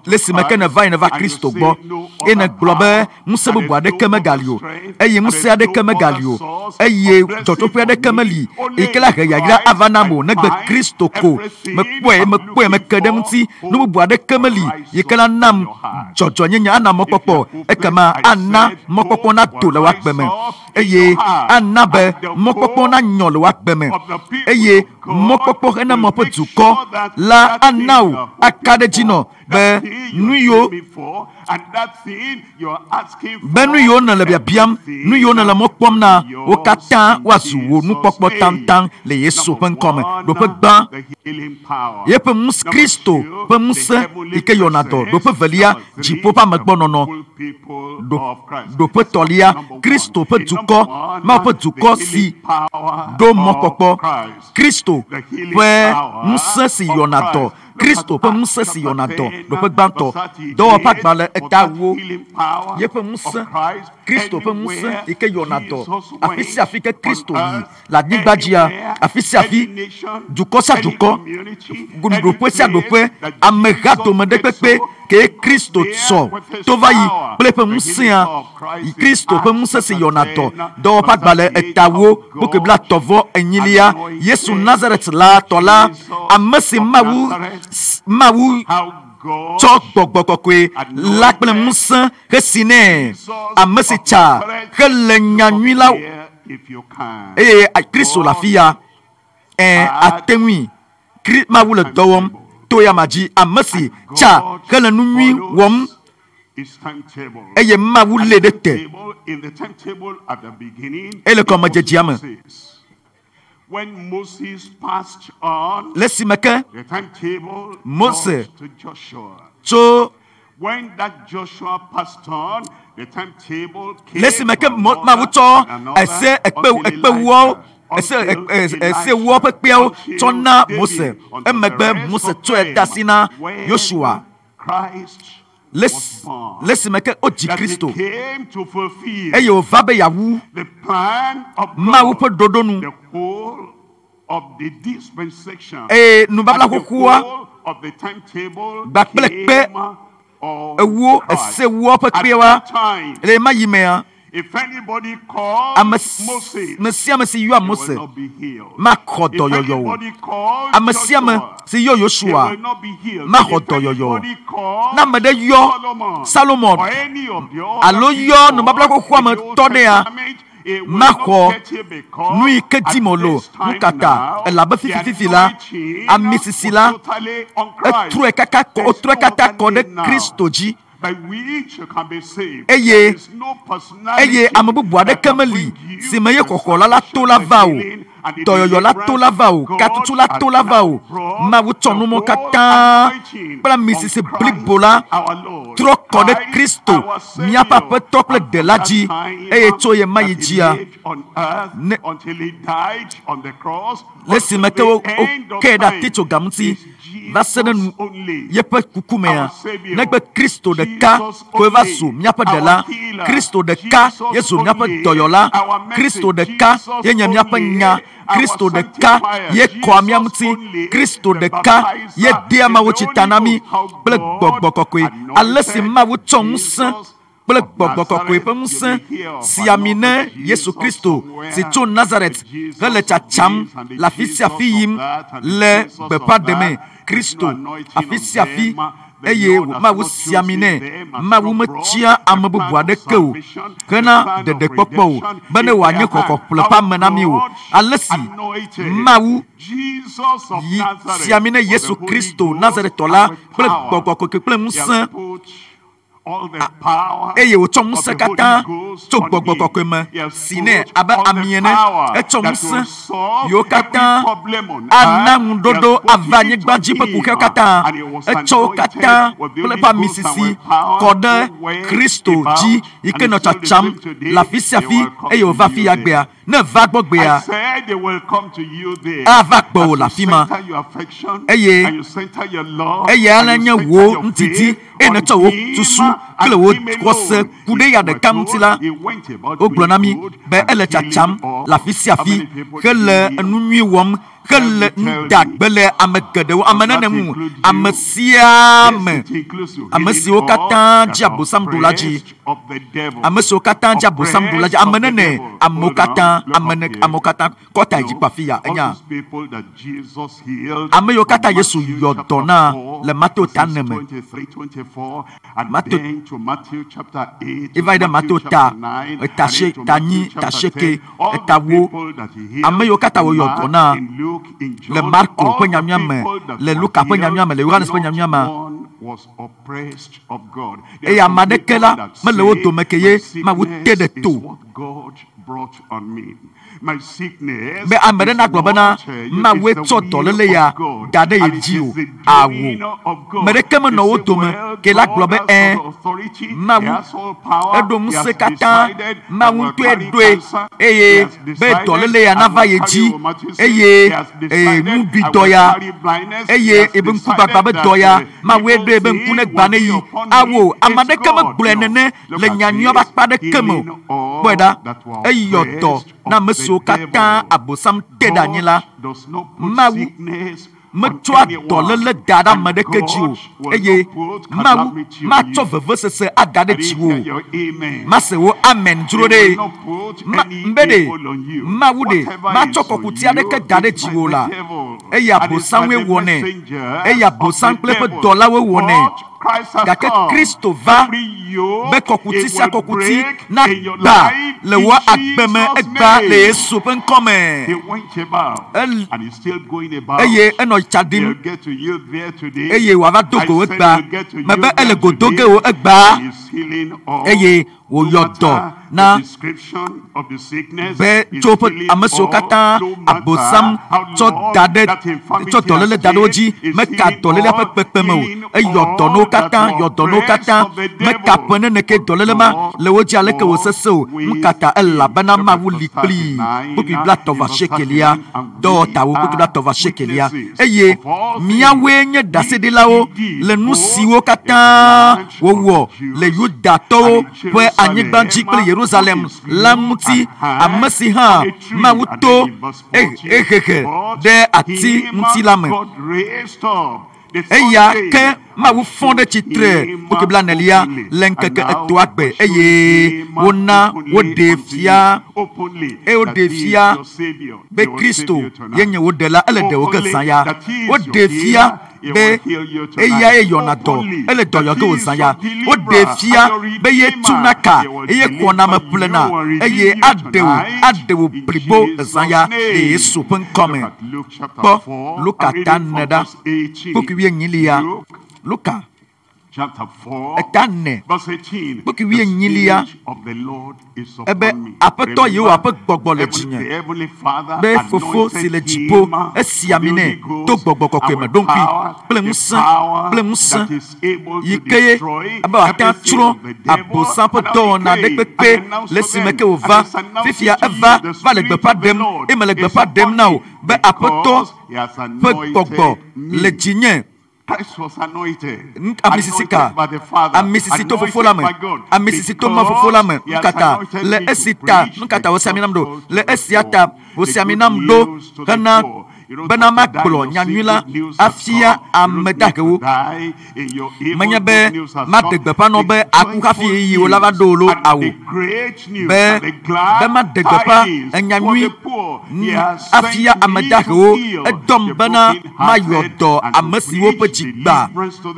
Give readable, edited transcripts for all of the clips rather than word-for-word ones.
Laisse me que ne va Christo bo et ne globe musse bois de kemegalio et musse de kemegalio et Dudoƒo de kemeli et que la yagira avanamo ne be Christo ko me kedemti no bois de kemeli et que la nam Dudoƒo Nyanyui ana mopopo et que ma ana mopopo na to le wakbeme et ana be mopopo na nyo le wakbeme et mopopo ena mopotuko la anao akadejino be nuyo be nuyo na le biam nuyo na le mokpom na o katan wasu wo nu pokpo tantan le Yesu pen come do pe gba ye pe mus Kristo pe mus ike yonato do pe velia jipo pa megbonono do pe tolia Kristo pe duko ma pe duko si do mokpokpo Kristo pe mus si yonato Kristo pe musa si yonato do pe gbanto do pa gbale etawo ye pe musa Kristo pe musa ike yonato afisi afike Kristo yi la digbajia afisi afi duko sa duko gundo pe sa do pe amegato mede pepe ke Kristo so to va yi ple pe musa Kristo pe musa si yonato do pa gbale etawo bo ke bla tovo enyilia Yesu Nazareth la tola amesi mawu chok bokbokwe lakple musa resine amesi cha hele Nyanyui la Kristo la fia atemwi mawu le dowom toya maji amesi cha hele nunyi wom mawu le de te le comme jejiame. When Moses passed on, the timetable Moses to Joshua. So when that Joshua passed on, the timetable came. I say Joshua. Let's make it Oji Kristo. Came to fulfill the plan of God, the whole of the dispensation, the whole of the timetable came of Christ. If anybody calls Moses, he will not be healed. If anybody calls Joshua, he will not be healed. If anybody calls Solomon or any of the others, Mako nui kedimolo mukata elabe fifi la amisisila etru kaka ko de Kristo ji by which you can be saved. There is no personality amabubu de kameli simeye kokola la to la vao toyoyo la to la vao katutu la to la vao ma wutonu mo kata pra misisi blibola troko de Kristo mia papa tople de laji toye mayijia until he died on the cross. Lesi meke o keda ticho gamti vasenen yepe kukumea negbe Kristo de ka kweva su miapa de la Kristo de ka yesu miapa doyola Kristo de ka yenye miapa nya Kristo de ka ye kwamia mti Kristo de ka ye dia ma wochitanami ble gbogbokokwe alesi ma wuchonsa ble gbogbokokwe pemse siamine Yesu Kristo si tu Nazareth le chacham la fisia fiyim le bepa deme Kristo afisia fi ma wu siamine ma wu machia amabubu de keu kana de popo bane wanye kokko plepa menami o alesi ma wu siamine Yesu Kristo Nazareth tola ple kokko ple musa all the power o chom sekata to gbogbokokema sine aba amiene e chom se yo kata anam dodo avanye gbaji pe ku kata e cho kata ple pa misisi kode Kristo ji ike no chacham la fisiafi o va fi agbea ne va gbogbea they will come to you there avakbo la fima you center your love alanya wo ntiti ene cho wo tusu kle wo kwose kude ya de kamtila oglonami be ele chacham la fisiafi kele nunyi wom que le ndagbele amegedewo amenenemu amesiame amesiwo kata diabosam dulaji amesiwo kata diabosam dulaji amenene amokata amokata kota ejikpafia enya ameyo kata Yesu yodona le Matthieu taneme Matthew Matthieu ta tache tani tacheke etawo ameyo kata wo yodona le Marco penyamiame le Luca penyamiame le Yohanes penyamiame et amadekela me le woto mekeye ma wute de to mais amena globana ma weto tolele ya dade yejio awo mereke no woto me ke la globe ma edom sekata ma wunto edwe eye be tolele ya nava yeji eye mu bidoya eye eben kubaba be doya ma wedwe eben kune gbane yi awo amadeke me glenene le nyanyo ba pade kemo boda eyoto na meso kata abosam tedanyela mawu metoa dolele dada medekejio eye mawu ma tove sese agade chiwo masewo amen jurode mbede mawu de ma chokokutia de ke gade chiwo la eye abosam we wone eye abosam plepe dola we wone gake Kristo va be kokuti sia kokuti na ba le wa agbeme egba le Yesu pen come eye eno chadim eye wa va dogo egba mebe ele godoge o egba eye wo yodo na be chopo ameso kata abosam cho dade cho dolele dadoji me ka dolele pepepemo e yodo no kata me ka pene ne ke dolele ma le woji ale ke wo seso mkata ella bana ma wuli pli buki blato va shekelia do ta wo buki blato va shekelia eye miawe nye dasede lawo le nusiwo kata wo le yuda to we anyigbanji pele Jerusalem lamuti amasiha mawuto de ati mutilame eya ke mawu fonde chitre pour que nelia lenkeke etoakbe eye wona wodefia e wodefia be Kristo yenye wodela ele de wokesanya wodefia be eya e yonato ele doyoge wosanya wodefia be ye tunaka eye kwona maplena eye adewo pribo esanya e Yesu pen come po Luka neda pour que yenyilia Luka chapter 4 verse 18 the spirit of the Lord is ebe upon me. apeto ye wa gbogbo le jinye The Heavenly Father be fofo si le jipo esiamine to gbogbo kokwe me donpi plemusan yikeye aba ata tro abosan poto na de pepe le simeke ova fifia eva va le gbepa dem e me le gbepa dem now be apeto pe gbogbo le jinye Christ was anointed. Amisisika, amisisito fofolame, amisisito mafofolame, nkata, le esita, nkata osiaminamdo, le esiata, osiaminamdo, kana, benama kolo, nyanyula, afia amedakewo, menyabe, madegbepa nobe, akukafi yi olavadolo awo, be madegbepa, nyanyui, afia amedakewo, edom bena mayodo, amesiwo pechigba,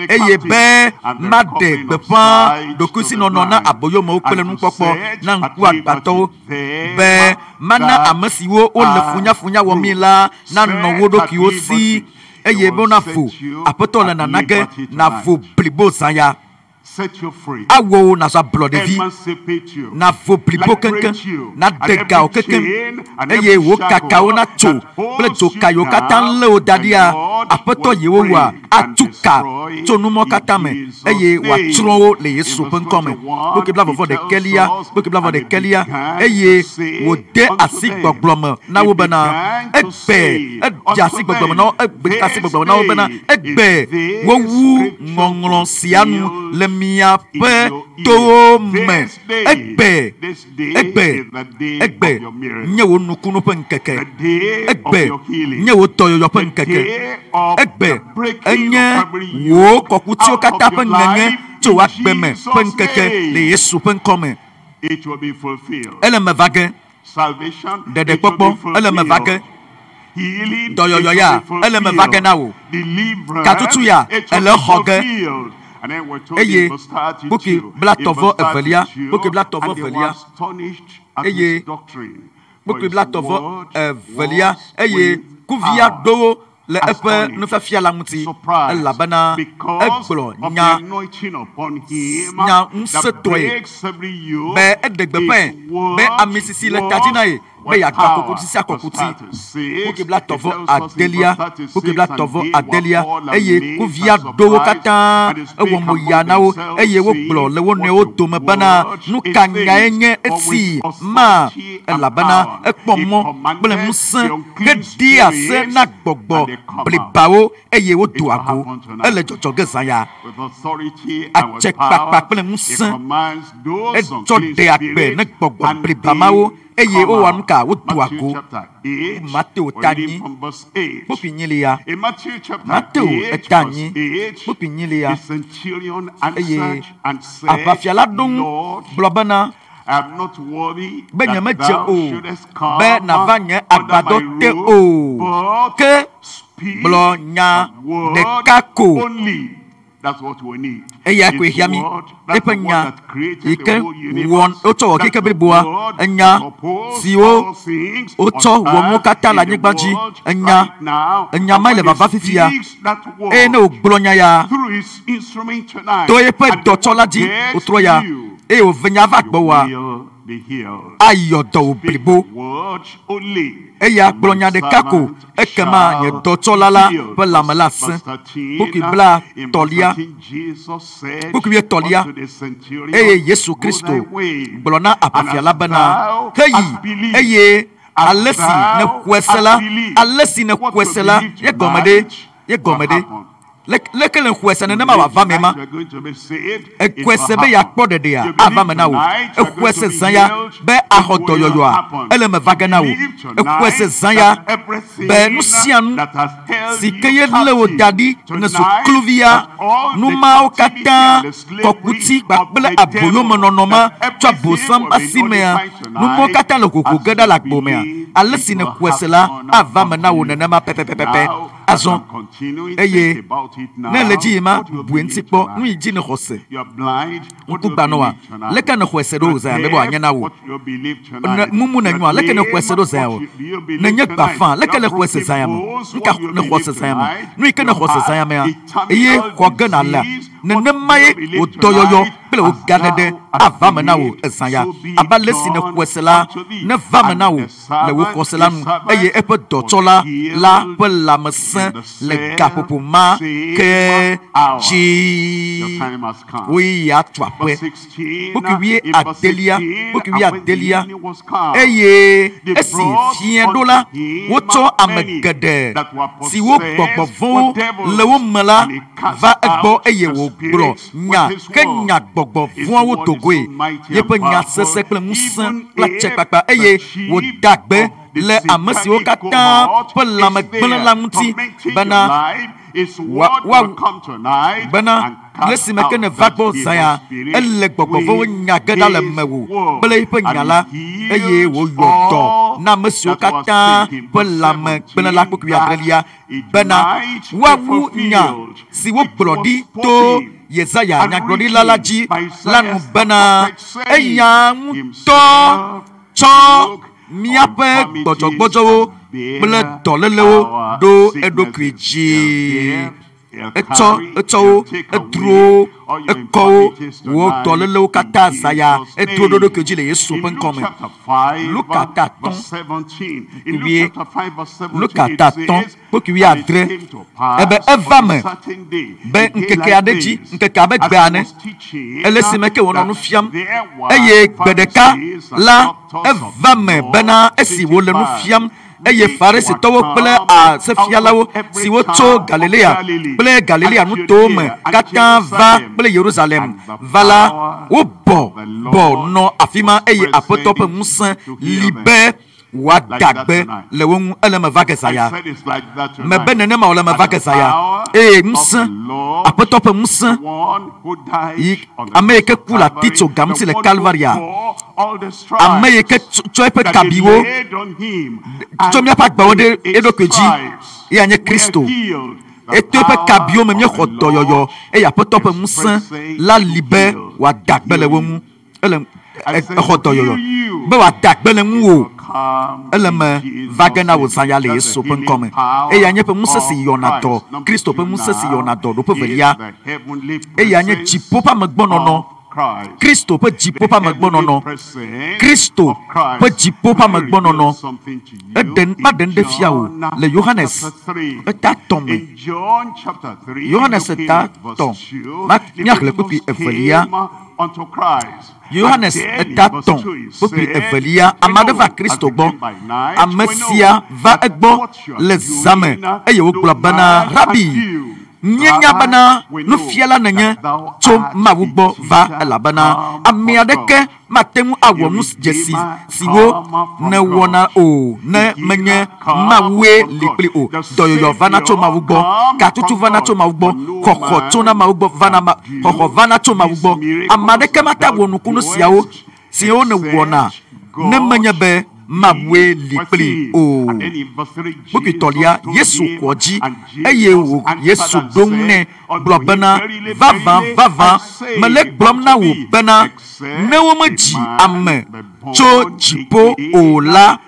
eye be madegbepa, dokusi nonona aboyo mo ukpele nukpokpo, na nkwa bato, be mana amesiwo ole funya womila, na nowodo kiyosi, eye bona fu, apotole na nage, na fu blibo zaya. Set you free. Awo na sa blood de vie. Na fu blibo kenken, na dega o kenken, eye wo kakao na cho, ple cho kayo katan le o dadia, apoto ye wo wa, atuka, cho numo katame, eye wa tro le Yesu penkome. Boke blavo vo de kelia, eye wo de asik boglome, na wo bana, ekbe, jasik boglome na, ekbe kasik boglome na wo bana, ekbe, wo wu ngongron sianu, le miaƒe towo me. Egbe nye wo nukunu ƒe ŋkeke. Egbe nye wo dɔyɔyɔ ƒe ŋkeke. Egbe enye wo kɔkutiwo katã ƒe ŋeŋe tso wo agbe me ƒe ŋkeke le Yesu ƒe ŋkɔ me. Ele me va ge. Ɖeɖekpɔkpɔ ele me va ge. Dɔyɔyɔ ya ele me va ge na wo. Katutu ya ele xɔ ge. Eye buki bla tɔvɔ evelia. Buki bla tɔvɔ evelia. Eye buki bla tɔvɔ evelia. Eye kuvia ɖowo le eƒe nufiafia la ŋuti elabena egblɔ nya ŋusẽtɔe be eɖe gbeƒãe be ame sisi le tadzi na ye be yeagba kokuti sia kokuti. Buki bla tɔvɔ adelia. Buki bla tɔvɔ adelia. Eye kuvia ɖowo katã ewɔ mo ya na wo eye wogblɔ le wo nɔewo dome bena nu ka nyae nye esi ma elabena ekpɔ mɔ kple ŋusẽ heɖi ase na gbɔgbɔ blibawo eye wodo ago ele dzɔdzɔ ge zã ya. Atsekpakpa kple ŋusẽ edzɔ ɖe agbe ne gbɔgbɔ bliba mawo eye wowɔ nu ka wodo ago. Mateo tanyi kpokpi nyilia. Mateo etanyi kpokpi nyilia. Eye aʋafiala ɖo ŋu gblɔ bena be nyemedze o be nava nye agbadɔ te o, ke gblɔ nya ɖeka ko. Eya koe hia mi eƒe nya yike wotsɔ wɔ keke bliboa. Enya siwo wotsɔ wɔ nuwo katã le anyigba dzi. Enya ma le vava fifia. Eye ne wògblɔ nya ya to eƒe dɔtsɔla dzi wòtrɔ ya eye wòve nya va gbɔwoa ayɔ dɔ wò blibo. Eya gblɔ nya ɖeka ko ekema nye dɔtsɔla la ƒe lãme la sẽ. Buki bla tɔlia. Buki wie tɔlia. Eye Yesu Kristo gblɔ na aʋafiala bena heyi eye ale si nexɔe se la ye gɔme ɖe leke le xɔe se nenema wòava me ma. Exɔe se be yeakpɔ ɖeɖea ava me na wo. Exɔe se zã ya be axɔ dɔyɔyɔa ele me va ge na wo. Exɔe se zã ya be nu sia nu si ke ye lé wo da ɖi ne sukluvia nu mawo katã kɔkuti kpakple aboyomenɔnɔ ma tso abosam asi mea nu mawo katã le hoho ge ɖa le agbo mea. Ale si ne xɔe se la ava me na wo nenema pɛpɛpɛpɛ. Azɔ eye ne le dzi yima bue ŋuti kpɔ nu yi dzi ne xɔ se ŋku gbanɔa leke ne xɔe se ɖo zã be wòanye na wo. Mumu ne nyɔa leke ne xɔe se ɖo zã wo. Ne nye gbafã leke ne xɔe se zã ya me. Nuka ne xɔ se zã ya me. Nu yi ke ne xɔ se zã ya mea eye xɔ ge na lea nenema ye wò dɔyɔyɔ kple wò gaɖeɖe ava me na wo ezã ya. Abe ale si ne xɔe se la ne va me na wo le wo xɔse la nu eye eƒe dɔtsɔla la ƒe lãmesẽ le gaƒoƒo ma ke dzi woyi atu aƒe. Buki wie adelia. Eye esi fiẽ ɖo la wotsɔ ame geɖe siwo gbɔgbɔ vɔ̃wo le wo me la va egbɔ eye wògblɔ nya ke nya gbɔgbɔ vɔ̃awo dogoe yeƒe nya sesẽ kple ŋusẽ kple atsekpakpa eye wòda gbe le ame siwo katã ƒe lãme gblẽ la ŋuti bena bena le si me ke ne va gbɔ zã ya ele gbɔgbɔ vɔ̃wo nya ge ɖa le me wo kple eƒe nya la eye wòyɔ dɔ na ame siwo katã ƒe lãme gblẽ la kpokui adrelia bena woawu nya si wogblɔ ɖi to Yesaya nyagblɔɖila la dzi la nu bena eya ŋutɔ tsɔ míaƒe gbɔdzɔgbɔdzɔwo kple dɔlélewo ɖo eɖokui dzi. Etsɔwo edro ekɔwo wo dɔlélewo katã zaya edro ɖo ɖokui dzi le Yesu ƒe ŋkɔme. Luka 4 kpokui adre ebe eva me be ŋkeke aɖe dzi ŋkeke abe gbe ane ele si me ke wònɔ nu fiam eye gbe ɖeka la eva me bena esi wòle nu fiam eye Pharisee towo kple a sefialawo si wo tso Galilea kple Galilea nuto me katã va kple Yerusalem va la wo bɔ nɔ afima eye aƒetɔ ƒe ŋusẽ li be wòadagbe le wo ŋu ele me va ke zaya me be nenema wòle me va ke zaya eye ŋusẽ aƒetɔ ƒe ŋusẽ ame yi ke ku le Atsitsoga ŋuti le Calvaria ame yi ke tsɔ eƒe kabiwo tsɔ míaƒe agbawo ɖe eɖokui dzi eya nye Kristo eto eƒe kabiwo me míexɔ dɔyɔyɔ eye aƒetɔ ƒe ŋusẽ la li be wòadagbe le wo ŋu ele exɔ dɔyɔyɔ be wòadagbe le ŋu o ele me va ge na wò zã le Yesu ƒe ŋkɔme eya nye ƒe ŋusẽ si yɔna dɔ Kristo ƒe ŋusẽ si yɔna dɔ ɖo ƒe velia eya nye dziƒo ƒe amegbɔnɔnɔ Kristo ƒe dziƒo ƒe amegbɔnɔnɔ Kristo ƒe dziƒo ƒe amegbɔnɔnɔ maɖe nu ɖe fia o le Yohanes eta tɔ me Yohanes eta tɔ míaxlẽ kpekpe evelia Yohanes eta tɔ kpekpe evelia ame aɖe va Kristo gbɔ ame sia va egbɔ le zã me eye wogblɔ bena Rabi nyenya bena nufiala nenye tso Mawu gbɔ va elabena ame aɖeke mate ŋu awɔ nu dzesi siwo ne wɔna o ne menye Mawue li kpli o dɔyɔyɔ vana tso Mawu gbɔ katutu vana tso Mawu gbɔ xɔxɔ tsona Mawu gbɔ xɔxɔ vana tso Mawu gbɔ ame aɖeke mate wɔ nukunu siwo ne wɔna ne menye be Mawue li kpli o. Bukitɔlia Yesu kɔ dzi eye wo Yesu ɖo ŋu nɛ gblɔ bena vavã mele gblɔm na wò bena ne womedzi ame tso dziƒo o la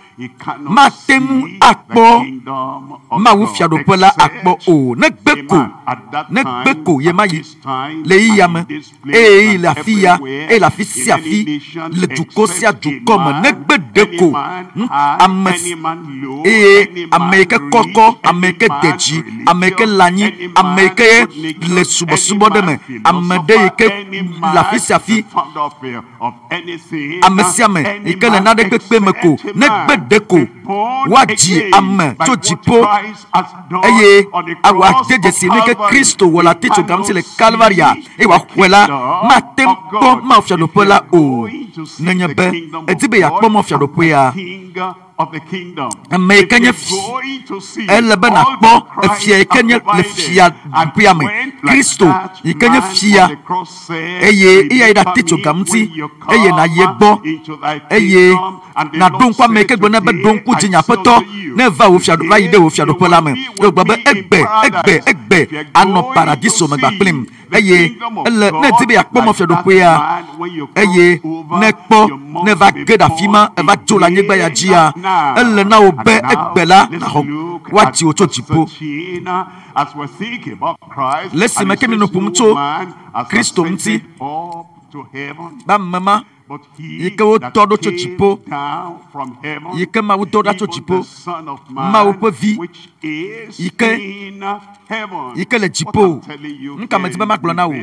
mate ŋu akpɔ Mawu fiaɖoƒe la akpɔ o ne gbe ko ye ma yi le yiyia me eye le afi ya eye le afi sia afi le dukɔ sia dukɔ me ne gbe ɖe ko ame eye ame yi ke kɔkɔ ame yi ke de dzi ame yi ke le anyi ame yi ke le subɔsubɔ ɖe me ame ɖe yi ke le afi sia afi ame sia me yi ke le naɖe kpekpe me ko ne gbe ɖe ko woadzi ame tso dziƒo eye wòade dzesi nu ke Kristo wɔ le Atsitsoga ŋuti le Calvaria eye wòaxɔe la mate ŋu kpɔ mawufiaɖoƒe la o nenye be edi be yeakpɔ mawufiaɖoƒea ame yi ke nye ele be nakpɔ efia yi ke nye le fiaɖuƒea me Kristo yi ke nye fia eye eya yi ɖe Atsitsoga ŋuti eye nayi egbɔ eye naɖo ŋku ame yi ke gblɔ ne be ɖo ŋku dzi nye aƒetɔ ne va wo fiaɖo va yi ɖe wo fiaɖoƒe la me wogblɔ be egbe anɔ paradiso me gbakplim eye ele ne di be yeakpɔ mawufiaɖoƒea eye ne kpɔ ne va ge ɖe afi ma eva dzo le anyigba ya dzia ele na wo be egbe la naxɔ woadzi wo tso dziƒo le esime ke mi no ƒom tso Kristo ŋuti be ame ma yi ke wotɔ ɖo tso dziƒo yi ke Mawu dɔ ɖa tso dziƒo Mawu ƒe vi yi ke le dziƒo nu ka me di be magblɔ na wo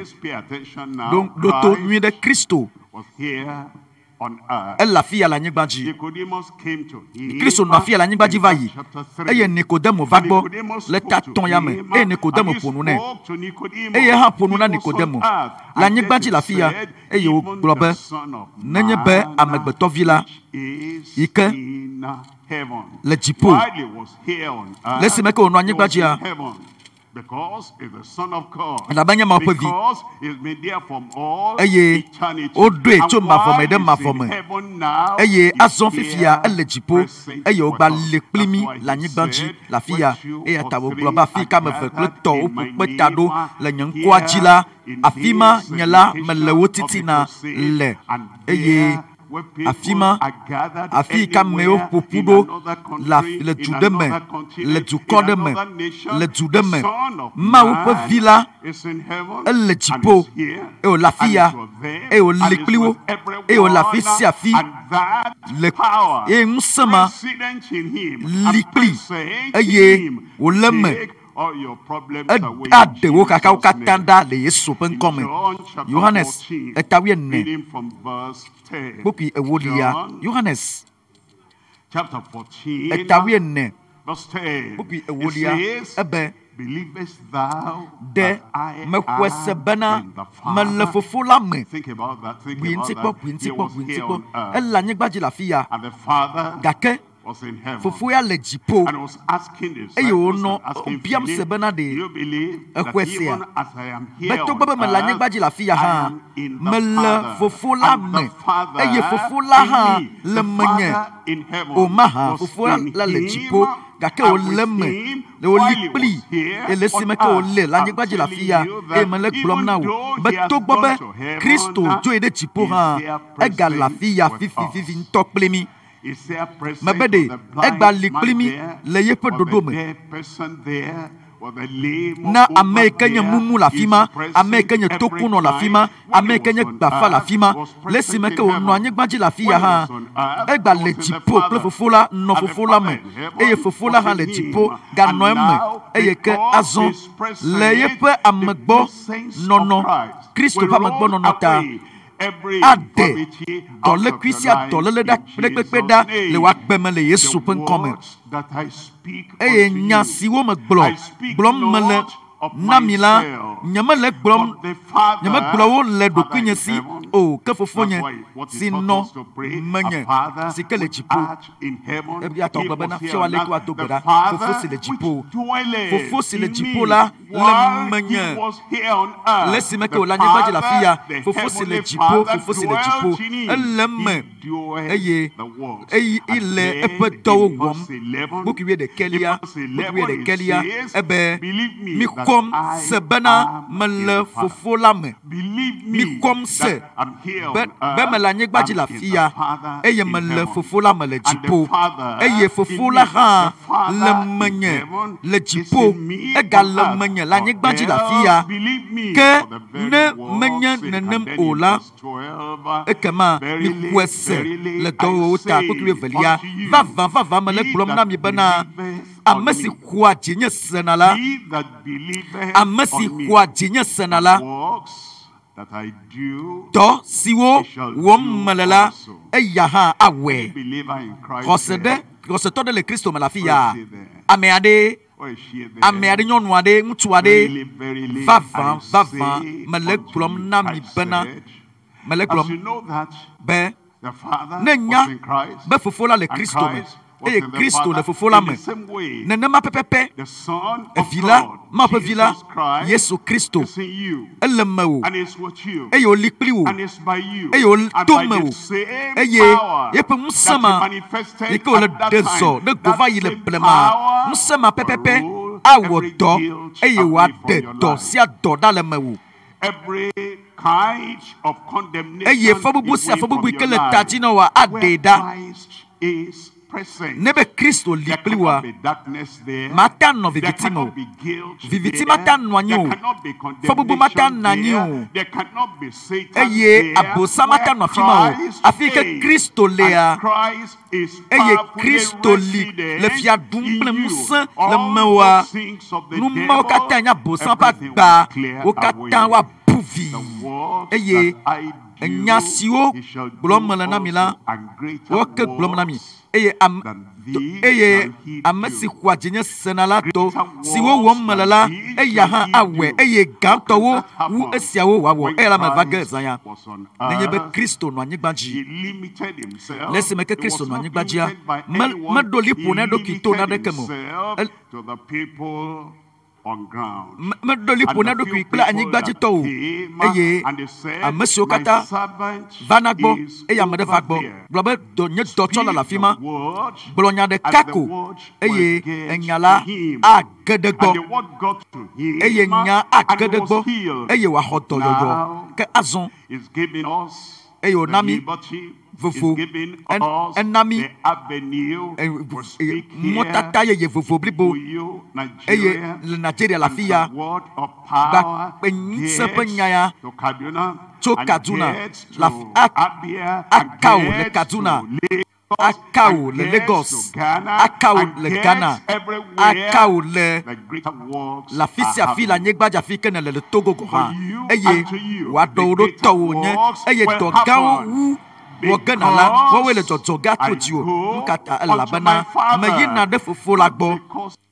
ɖo to nyui ɖe Kristo ele afi ya le anyigba dzi Kristo nɔ afi ya le anyigba dzi va yi eye Nikodemo va gbɔ le ta tɔn ya me eye Nikodemo ƒo nu nɛ eye hã ƒo nu na Nikodemo le anyigba dzi le afi ya eye wogblɔ be nenye be amegbetɔvi la yi ke le dziƒo le esime ke wònɔ anyigba dzia elabena nye Mawu ƒe vi eye woɖoe tso mavɔ me ɖe mavɔ me eye azɔ fifia ele dziƒo eye wogba le kpli mi le anyigba dzi le afi ya eya ta wogblɔ be afi ka ame eve kple tɔ woƒu kpe ta ɖo le nye ŋkua dzi la afi ma nye la mele wo titina le eye afi ma afi yi ke amewo ƒoƒu ɖo le du ɖe me le dukɔ ɖe me le du ɖe me Mawu ƒe vi la ele dziƒo eye wòle afi ya eye wòle kpli wo eye wòle afi sia afi le eye ŋusẽ ma li kpli eye wòle me aɖe wo kaka wo katã ɖa le Yesu ƒe ŋkɔme Yohanes eta 14 kpokui ewolia Yohanes chapter 14, Etawienne. verse 10. Buki It ewolia. says, Ebe. believest thou De. that I Me kwese am bena. in the Me le Father? fofo la me. Think about that. Think about Wintikpo, that. He wintikpo, was here wintikpo. on earth, Ela nyegbaji la fiya. and the Father Gake. was in heaven. Fofo ya le jipo. And was asking the Eyo disciples no, and asking obiam Philip, sebena do de you believe that ekwese even a. as I am here Beto on baba me la earth, nyegbaji la fiya I ha. am in the Me le Father, fofo la and me. the Father Eye fofo la ha in me, le the menye. Father in heaven O maha was fofo in la le him, jipo. Gake o and with le me. him Le o while li he pli. was here E le si on me ke o earth. le la I'm nyegbaji la telling fiya. you E that me le glom even na o. though he Beto has baba gone to heaven, Kristo jo e de jipo ha. he's there Ega la present fiya with fifi us. fifi ntok plemi. Is there present Mabede, with the blind egba likpli man mi there, le yepe or the dodome. dead person there, or the lame Na over Amerika nye there, mumu la is fima, present Amerika nye every tokuno la time. fima, When he Amerika nye was on gbafa la earth, fima. was Lesi present meke in o no heaven. anyegbaji la When fiya he ha. was on earth, Egba he le was in the jipo, ple Father. fofola, no And the fofola Father me. in heaven Eye fofola was ha in le him. jipo, ga And no eme. now, Eye ke because azon, his presence, le yepe the amegbo, presence nono. of Christ Kristo will pa megbo roll nono ta. away every Ade. infirmity Dole out of your kwisia life dole le da in Jesus' pekpeda name. le wa gbeme le Yesu The pen kome. words that I speak Eye unto nya you, siwo me gblɔ I speak gblɔm me le not of namila myself, nyeme le gblɔm but the Father, nyeme gblɔwo le Father ɖokui nye in si heaven. o ke fofo That's nye why what he si taught nɔ us to pray, menye our Father si ke le which dziƒo art in heaven, ebi atɔ he gbe bena was here fiawa on le ke wa earth. do The gbe ɖa Father fofo si le which dziƒo dwelleth fofo si le in dziƒo me la le while he menye was here on earth. le si me ke The o la nyegba dzi le Father, afiya the fofo si le heavenly dziƒo Father fofo si le dziƒo dwelt in him. ele me He doeth eye the works. eyi And ile then eƒe in dɔwo verse wɔm 11, buku wie ɖekelia in verse 11 buku wie it ɖekelia says, ebe believe me mi that kɔm I se bena am me in le the Father. fofo la me Believe mi me kɔm se that I'm here be on be me le earth, anyigba dzi I'm le in the afiya Father eye in me le heaven. fofo la me le And the dziƒo Father eye in fofo me, la hã the Father le in menye heaven le is dziƒo in me ega on le earth. menye le anyigba dzi le Or afiya else believe me ke for the very ne works menye sake. nenem And then o in la verse 12, ekema mi verily, kɔe se verily, le I dɔwɔwo ta say kpekpe wie velia unto you, vavã me le he gblɔm na that mi bena believeth ame on si me, xɔa dzinye sena la he that believeth ame si on me, xɔa dzinye sena la the works that I do, dɔ siwo he shall wɔm do mele la also. eya hã awɔe Believer in Christ xɔse there. ɖe xɔsetɔ ɖe le kristo me le afi What ya is it there? ame aɖe What is she there? ame aɖe nyɔnu aɖe ŋutsu aɖe Verily, verily, vavã I say mele unto gblɔm you, na mi Christ bena said, mele as gblɔm you know that be the Father ne nya was in Christ, be fofo la le and kristo me Christ was eye in the kristo le Father, fofo la in me the same way, nenema pɛpɛpɛ the Son of evi la God, ma ƒe vi la Jesus Christ, yesu kristo is in you, ele me wo and is with you, eye wòli kpli wo and is by you, eye wòle and to by me the wo same eye power yeƒe that ŋusẽ he ma manifested yi ke wòle at that ɖe time, zɔ ɖe go that va yi le same blema power ŋusẽ ma will pɛpɛpɛ rule awɔ every dɔ guilt eye away wòaɖe from your dɔ life. sia dɔ ɖa le me wo Every kind of condemnation eye fɔbubu sia away fɔbubu from yi ke your le life. ta dzi na woa Where aɖee ɖa Christ is present. ne be kristo li There kpli cannot woa be darkness there. mata nɔ There viviti me o cannot be guilt viviti there. mata nɔ anyi There o cannot be fɔbubu mata condemnation nɔ anyi there. o There cannot be Satan eye there. abosa mata nɔ afi ma o Christ afi ke is. kristo lea And Christ is eye powerfully kristo li resident le fia dum in kple you. ŋusẽ le All me woa those things of the nu mawo devil, katã nye abosa ƒe everything agba will clear wo away. katã woabu vi The works eye that I do, enya siwo he shall gblɔm do mele na mi la also, and greater woke gblɔm na mi works eye than these eye shall he ame do. si xɔa dzinye sena la tɔ Greater siwo works wɔm mele than la these eya shall hã he awɔe do. eye gãtɔwo How can that wu happen? esiawo wòawɔ When eya la me va ge Christ zã ya was on nenye be earth, kristo nɔ anyigba he dzi limited himself. le esime ke He kristo was nɔ not anyigba dzia limited by me anyone. meɖo li He ƒo na eɖokui to limited naɖeke me o himself El- to the people on ground. meɖo li ƒo na And the eɖokui few kple people anyigbadzitɔwo that came, eye and they said, ame siwo "My katã servant va na gbɔ is eye ame ɖe va over gbɔ there. gblɔ be nye dɔtsɔla le afi ma Speak the word, gblɔ nya and ɖeka the ko word eye will get enya la to him. age ɖe And gbɔ the word got to him, eye nya and age he ɖe was gbɔ healed. eye wòaxɔ dɔyɔyɔ Now ke azɔ is giving us eye the wòna mi liberty, vovo is giving En- us ena mi the avenue to speak here mɔtata yeye vovo blibo to you, eye Nigeria, le Nigeria le and afi ya the word of power gba ŋusẽ ƒe nya ya gets to Kaduna, tso and Kaduna gets la to a- Abia, and akao le gets Kaduna to Lagos, akao and le gets Lagos to Ghana, akao and le gets Ghana everywhere akao le the greater works la fi are sia fi le happening. anyigba fi ke ne le Togo gɔ hã For you eye and to you, wòaɖɔ wo the ɖo tɔwo nye greater works eye will dɔ gãwo happen. wu Woganala, what will it to get to you? Look at Alabama, Mayina de Fulagbo.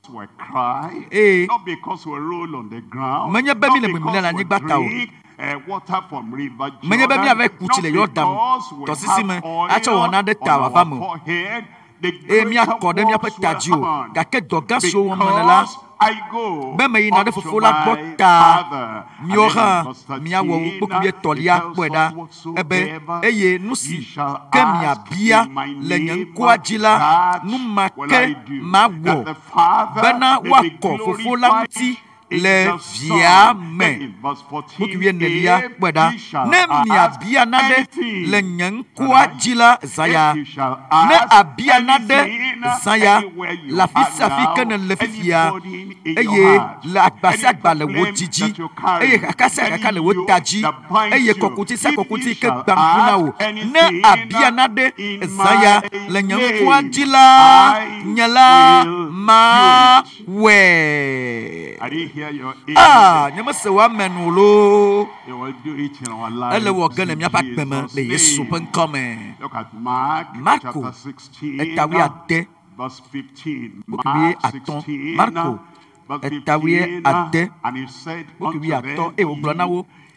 We cry, not because we roll on the ground, not because we drink water from river Jordan, not because we have oil on our forehead. The grace of God because I go unto my Father. And in verse 13, he tells us whatsoever ye shall ask in my name, that will I do, that the Father may be glorified in the Son. Then in verse 14, if ye shall ask anything, if you shall ask anything, anywhere you are now, anybody in your heart, any complaint that you carry, anything that binds you, if you shall ask anything in my name, I will do it. I didn't hear your amen. You will do it in our lives. In Jesus' name. Look at Mark chapter 16, verse 15. Mark 16, verse 15, and he said unto them,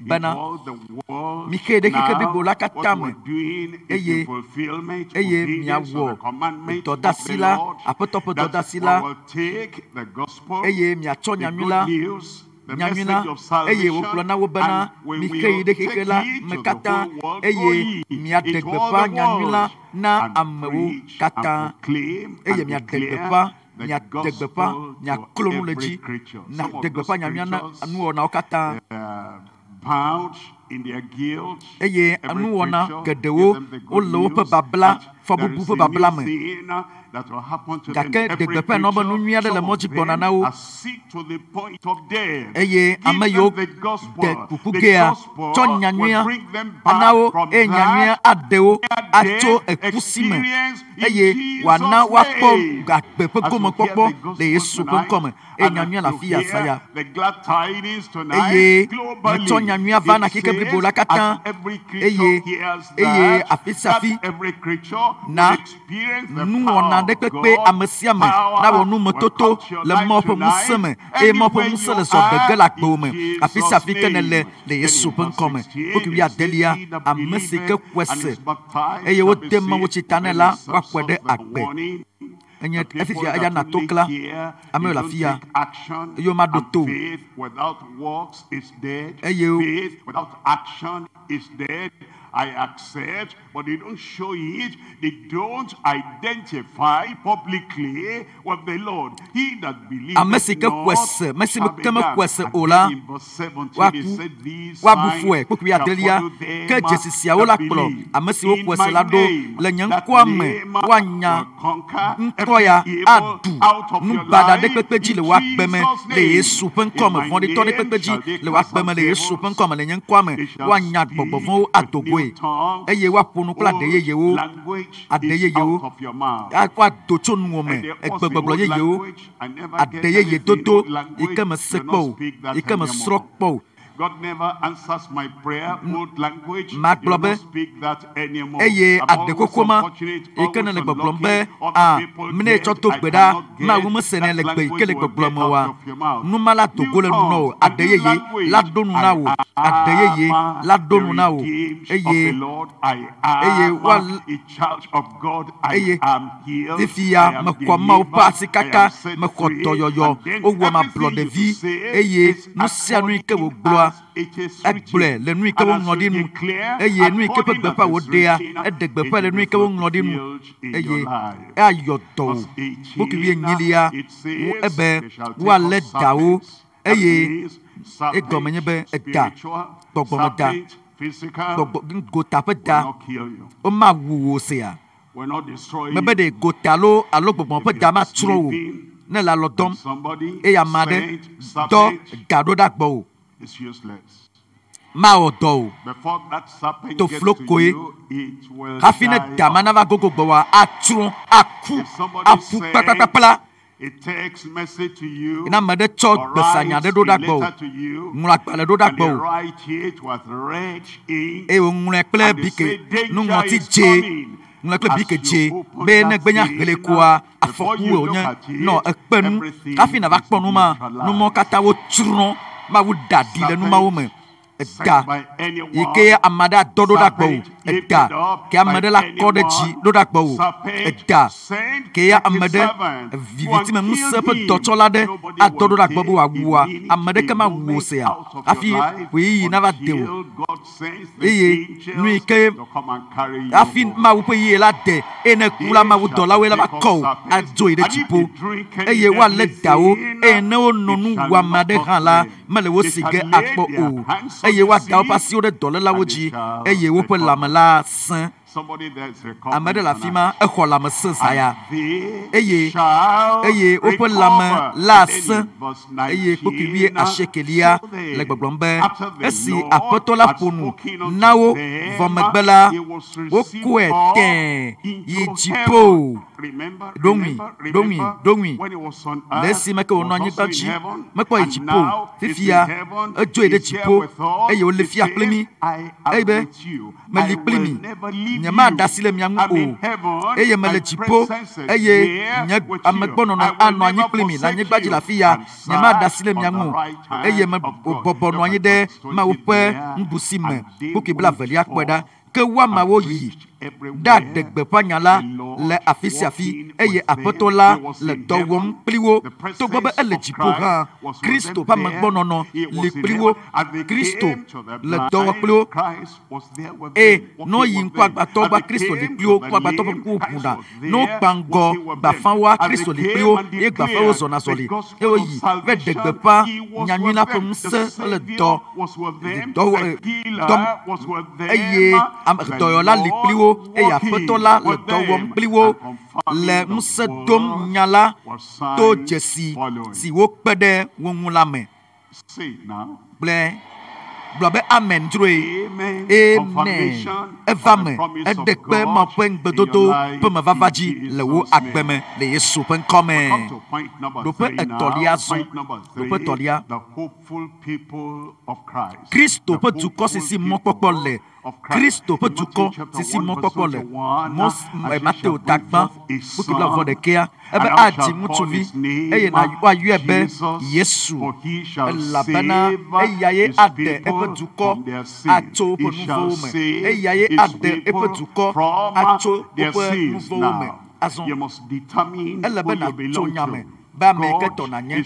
behold the world now, what you are doing is the fulfillment, obedience of the commandment of the Lord, that we will take the gospel, the good news, the message of salvation, and we will take it to the whole world, go ye into all the world, and preach and proclaim and declare the gospel to every creature. Some of those creatures bound in their guilt, every creature gave them the good news that there is a new thing that will happen to them. Every creature, some of them are sick to the point of death. Give them the gospel. The gospel will bring them back from that near-death experience in Jesus' name. As we hear the gospel tonight, and as we hear the glad tidings tonight, globally, it says, as every creature hears that every creature will experience the power of God. Power will touch your life tonight. Anywhere you are, in Jesus' name. Then in verse 16, he says, "Ye that believeth and is baptized shall be saved." When he serves us the warning, the people that only hear, they don't take action. And faith without works is dead. Faith without action is dead. I accept, but they don't show it. They don't identify publicly with the Lord. He that believes not shall be damned. In verse 17, he said, "These signs shall follow them that believe. In my name, that name will conquer every evil out of your life. In Jesus' name, in my name shall they confess devils. They shall speak with new tongues. Language is out of your mouth." And there was a good language. I never get anything good language. Do not speak that anymore. God never answers my prayer. Old language, do not speak that anymore. I'm always unfortunate, always unlucky. Other people get, I cannot get that language will get out of your mouth. New tongues, a new language. I am the redeemed of the Lord. I am in charge of God. I am healed. I am delivered. I am set free. And then everything you say is according to it is written. And as you declare, according to it is written, it will be fulfilled in your life. Verse 18, it says, "They shall take up serpents." That means serpent, spiritual, serpent, physical, will not kill you. Will not destroy you. Sleeping, somebody sent serpent is useless. Before that serpent gets to you, it will die. If somebody said a text message to you, ina me de tso or gbesanya de do write a dagbo letter to you, ngla gbale do and they dagbo write it with red ink, e o ngre kple and they say bike nu danger ngoti is je coming. ngla kple As bike you je open be that ne gbenya thing, hele kwa before afoku you o look nya at it, no ekpenu everything kafi na ba is kponu ma nu mo kata wo tsuno ma wo dadi le nu ma wo me sent by anyone, ike amada dodo dagbo eda ke amade la kode ji do dagbo eda ke ya amade viviti me nse pe dotola de adodo dagbo bo wa amade ke ma wo se a afi we na va de eye nu ike afi ma wo pe ye la de ene kula ma wo dola we la ba ko ajo ide jipo eye wa le dawo ene ononu wa amade han la mele wo sige akpo o eye wa dawo pasi o de dole la wo ji eye wo pe lamela san amade la fima e xɔ lame se saya eye wo pe lame la san eye kpokiwie ashekelia le gbɔgblɔm be esi aƒetɔ la ƒonu na wo vɔ megbe la wokɔe tɛɛ yi dziƒo ɖoŋui le esime ke wònɔ anyigba dzi mekpɔ yi dziƒo fifia edzoe ɖe dziƒo eye wòle fia kpli mi eye be meli kpli mi nye ma da si le mia ŋu o eye mele dziƒo eye nye amegbɔnɔnɔ anɔ anyi kpli mi le anyigba dzi le afi ya nye ma da si le mia ŋu eye me bɔbɔ nɔ anyi ɖe Mawu ƒe nuɖusi me kpoki bla velia kpɔe ɖa ke woamawo yi ɖe adegbeƒã nya la le afi sia afi eye aƒetɔ la le dɔ wɔm kpli wo togbɔ be ele dziƒo hã Kristo ƒe amegbɔnɔnɔ li kpli wo Kristo le dɔ wɔ kpli wo eye no yi ŋkuagbatɔ gba Kristo li kpli wo ŋkuagbatɔ ƒe ŋkuwo ʋuna no gbaŋgɔ gbafãwoa Kristo li kpli wo eye gbafãwo zɔna zɔli eye woyi ve degbeƒã nyanyui la ƒe ŋusẽ ele dɔm eye dɔyɔla li kpli wo eye aƒetɔ la le dɔ wɔm kpli wo le ŋusẽ dom nya la to dzesi si wokpe ɖe wo ŋu la me kple gblɔ be amen dzroe amen eva me eɖe kpe ma ƒe ŋugbedodo ƒe mevava dzi le wo agbe me le Yesu ƒe ŋkɔ me. Ɖoƒe etɔ̃lia zɔ ɖoƒe tɔ̃lia Kristo ƒe dukɔ si si mɔkpɔkpɔ le Kristo ƒe dukɔ si si mɔkpɔkpɔ le Mateo tagbã buku bla vɔ ɖekea ebe adzi ŋutsuvi eye woayɔe be Yesu elabena eyae aɖe eƒe dukɔ atso woƒe nu vɔ̃wo me eyae aɖe eƒe dukɔ atso woƒe nu vɔ̃wo me azɔ ele be natso nya me be ame yi ke tɔ nanye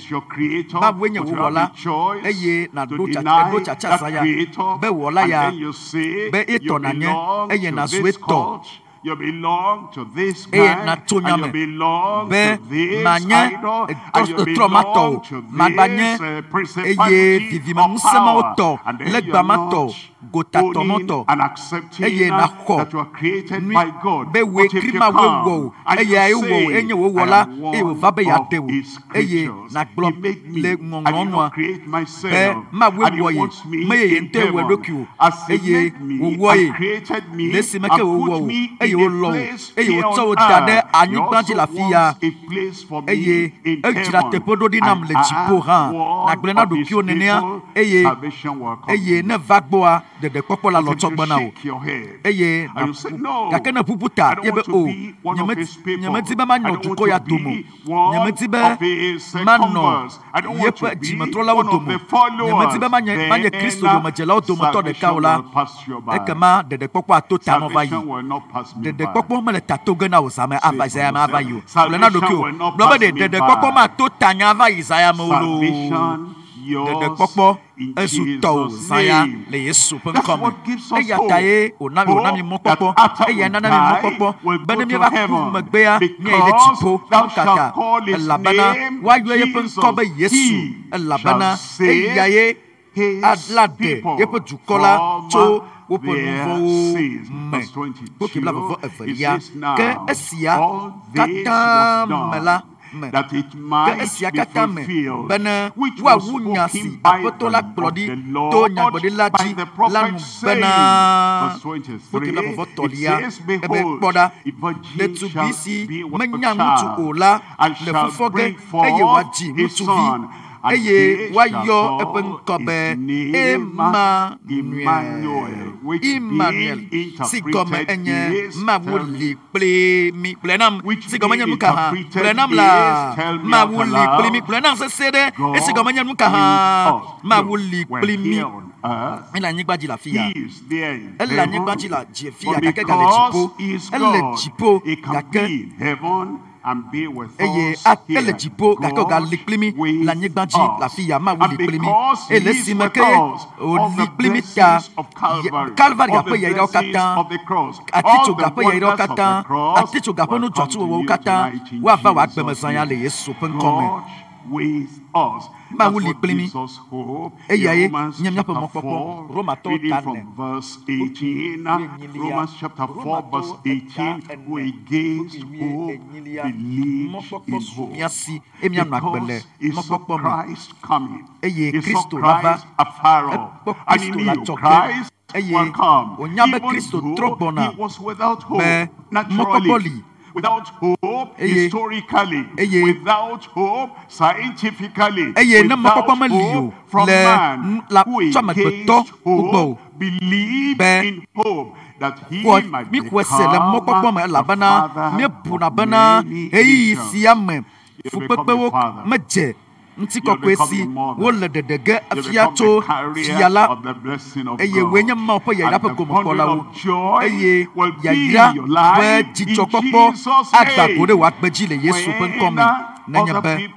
Mawoe nye wo wɔla eye naɖo tsatsa saya be wɔla ya be etɔ nanye eye nazu etɔ eye natso nya me be manye etrɔ ma tɔ o magba nye eye vivime ŋusẽ mawo tɔ legba ma tɔ gotatɔ ma tɔ eye naxɔ be woe kri ma woe wɔ o eye ayi wɔ o enye wo wɔla eye wòva be yeaɖe o eye nagblɔ le ŋɔŋlɔnua be Mawoe wɔ ye me ye ŋutɔe wɔ eɖokui o eye wòwɔ ye le esime ke wòwɔ o eye wòlɔ o eye wòtsɔ wo da ɖe anyigba dzi le afi ya eye edzra teƒe ɖo ɖi nam le dziƒo hã nagblẽ na ɖokuiwo nenea eye ne va gbɔa ɖeɖekpɔkpɔ la lɔtsɔ gbɔna o eye gake ne ƒuƒu ta ye be o nyemedi be manyɔ dukɔ ya dome nyemedi be manɔ yeƒe dzimetrɔlawo dome nyemedi be manye Kristo domedzelawo dometɔ ɖeka o la ekema ɖeɖekpɔkpɔ ato ta nɔ va yi ɖeɖekpɔkpɔ mele tato ge na o zame ava zaya me ava yi o gblɔ na ɖokui o gblɔ be ɖeɖekpɔkpɔ mato tanya ava yi zaya me o loo ɖeɖekpɔkpɔ ezu tɔwo zaya le Yesu ƒe ŋkɔ me eya ta ye wòna mi mɔkpɔkpɔ eya nana mi mɔkpɔkpɔ be ne mieva ku megbea miayi ɖe dziƒo kaka elabena woayɔ yeƒe ŋkɔ be Yesu elabena eya ye la ɖe yeƒe dukɔ la tso woƒe nu vɔ̃wo me kpoki bla vɔvɔ evelia ke esia katã me la that it might be fulfilled, which was spoken by the Lord by the prophet saying, verse 23, it says, behold, a virgin shall be with a child, and shall bring forth a son, and they shall call his name Emmanuel, which being interpreted is tell me. Which being interpreted is tell me God will here on earth. He is there in heaven, but because he is God, he can be in heaven and be with us here. God will, and because he is with us, all the blessings of Calvary, all the blessings of the cross, all the wonders of the cross will come to you tonight in Jesus' name. God with us. That's what gives us hope. In Romans chapter 4, reading from verse 18. Romans chapter 4, verse 18. Who against hope believes in hope. Because he saw Christ coming. He saw Christ afar off. And he knew Christ will come. Even though he was without hope, naturally. Without hope historically, without hope scientifically, without hope from man, who against hope believed in hope that he might become the father of many nations. He become the father. Ntiko kwesi wole dedege afiato fiala eye wenye mapo ya dapo komokola wo eye ya ira we jichokpopo agbagode wa gbeji le Yesu penkome nanya be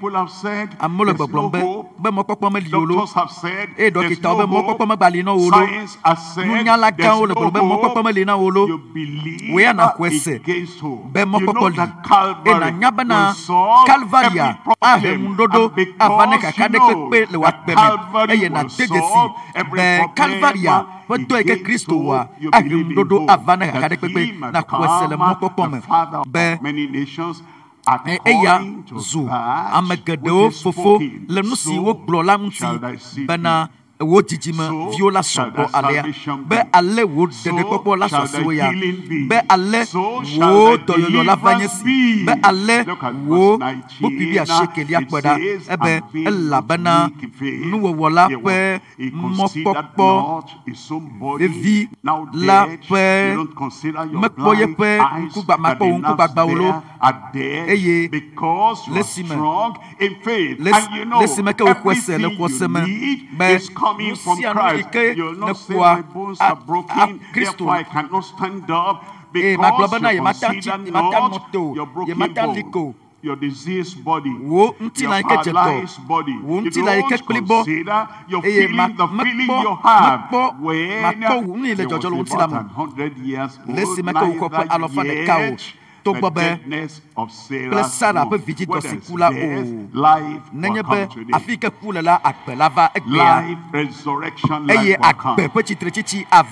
amolo gbogbombe be mokpopo me liolo e dokita obe mokpopo me gbali na wolo nunyala kan o le gbogbombe mokpopo me le na wolo we na kwese be mokpopo li e na nyabana Calvaria ahemundodo avane kakade pepe le wakbeme eye na tegesi be Calvaria foto eke Kristo wa ahemundodo avane kakade pepe na kwese le mokpopo me be eya zu amegedeo fofo le nusi wo gbola nti bana wo jijima viola sobo alea be ale wo dede popo la soso ya be ale wo doyoyo la vanyesi be ale wo bopibi a shekeli apoda ebe ela bana nuwo wola pe mopopo evi la pe mepoye pe kuba mapo kuba gbawolo eye lesime lesime ke okwese le kwoseme be coming from Christ. You'll not say my bones are broken, therefore I cannot stand up, because you consider not your broken bone, your diseased body, your paralyzed body. You don't consider your feeling, the feeling you have when you was about 100 years old, neither yet the deadness of Sarah's womb. What is death? Life will come today. Life, resurrection, life will come.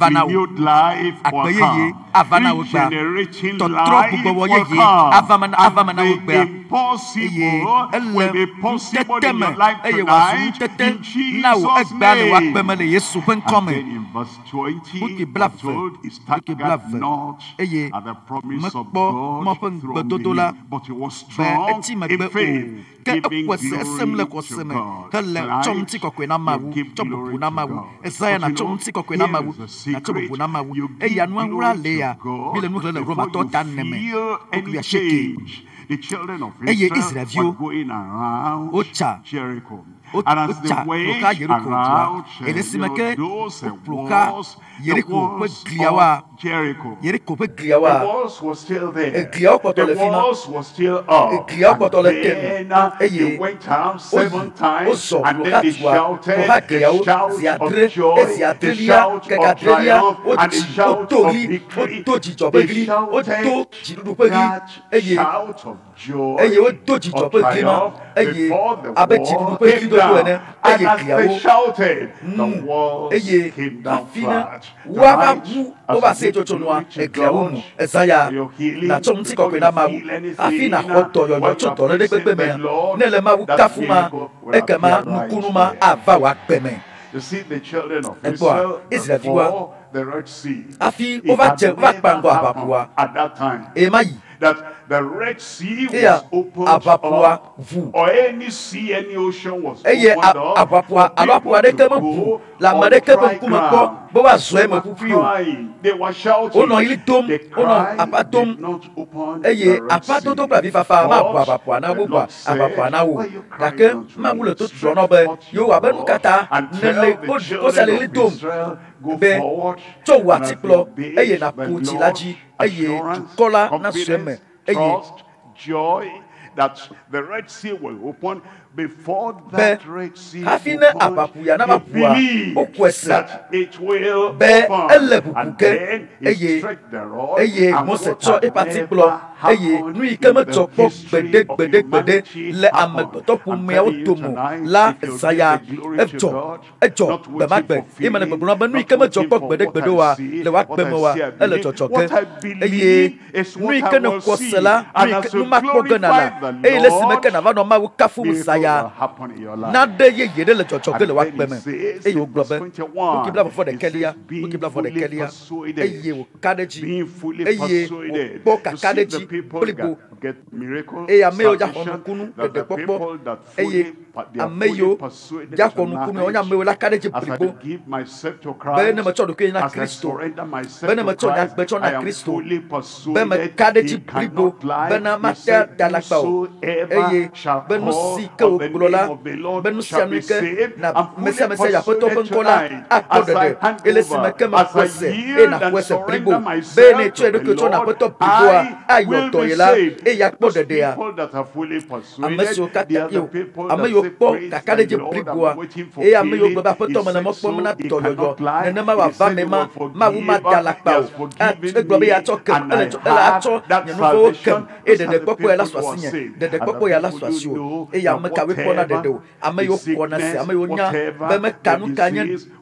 Renewed life will come. Regenerating life will come. And the impossible will be possible in your life tonight in Jesus' name. And then in verse 20, we're told he staggered not at the promise of God from me, but he was strong in faith, giving glory to God. Tonight, you give glory to God. But you know, here's the secret. You give glory to God before you feel any change. The children of Israel were going around Jericho. And as they went around Jericho, those walls, the walls of Jericho, the walls were still there. The walls were still up. Then they went out 7 times, and then they shouted the shout of joy, the shout of triumph, and the shout of victory. They shouted that shout of joy, of triumph, before the wall came down. And as they shouted, the walls came down flat. Tonight, as we give glory to God for your healing, before you feel anything, watch out, please say the Lord, that miracle will appear right there. You see, the children of Israel before the Red Sea, it had never happened at that time that the Red Sea was opened up, or any sea, any ocean was opened up for people to go on dry ground. They were crying, they were shouting. The cry did not open the Red Sea. God said, why you crying unto me? Stretch forth your rod and tell the children of Israel, go forward, and as they obey the Lord, assurance, confidence, trust, joy, that the Red Sea will open. Before that Red Sea opened, you believe that it will open, and then he stretched the rod, and what had never happened in the history of humanity happened. I'm telling you tonight, if you give the glory to God, not waiting for feeling, not waiting for what I see, what I believe is what I will see. And as you glorify the Lord, will happen in your life. And then it says in verse 21, it says, being fully persuaded, being fully persuaded. You see the people that get miracles, salvation, that the people that they are fully persuaded tonight. As I give myself to Christ, as I surrender myself to Christ, I am fully persuaded He cannot lie. He said, whosoever shall call on the name of the Lord shall be saved. I'm fully persuaded tonight, as I hand over, as I yield and surrender myself to the Lord, I will be saved. Those people that are fully persuaded, they are the people that say, praise the Lord, I'm waiting for healing. He said so, he cannot lie. He said he will forgive, he has forgiven me, and I have that salvation. Those are the people who are saved. And the people who know that whatever is sickness,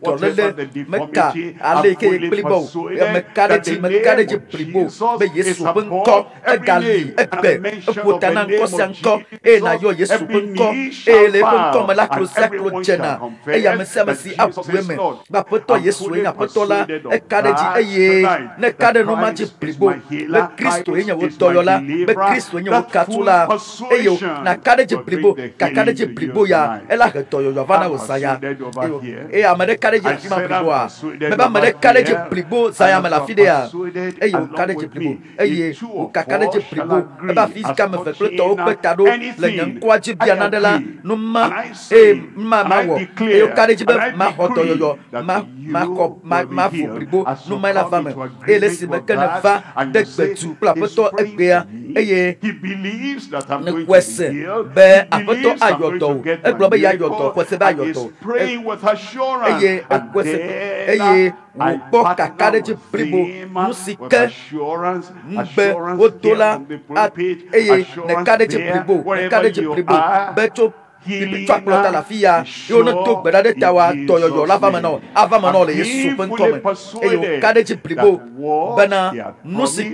whatever the deformity, are fully persuaded that the name of Jesus is above every name, and the mention of the name of Jesus, every knee shall bow, and everyone shall confess that Jesus is Lord. I'm fully persuaded of that tonight. That Christ is my healer, Christ is my deliverer. That full persuasion will bring the healing to you tonight. I'm persuaded over here. I said I'm persuaded over here. And if you are persuaded along with me, the two of us shall agree as touching anything. I agree, and I say, and I declare, and I decree that you will be healed. As you come into agreement with that, and you say, he's praying for me, he believes that I'm going to be healed, he believes I'm going to get my miracle, and he's praying with assurance, and then I partner with him with assurance, assurance here on the pulpit, assurance there, wherever you are. Healing is sure, he is fully persuaded that what he had promised, is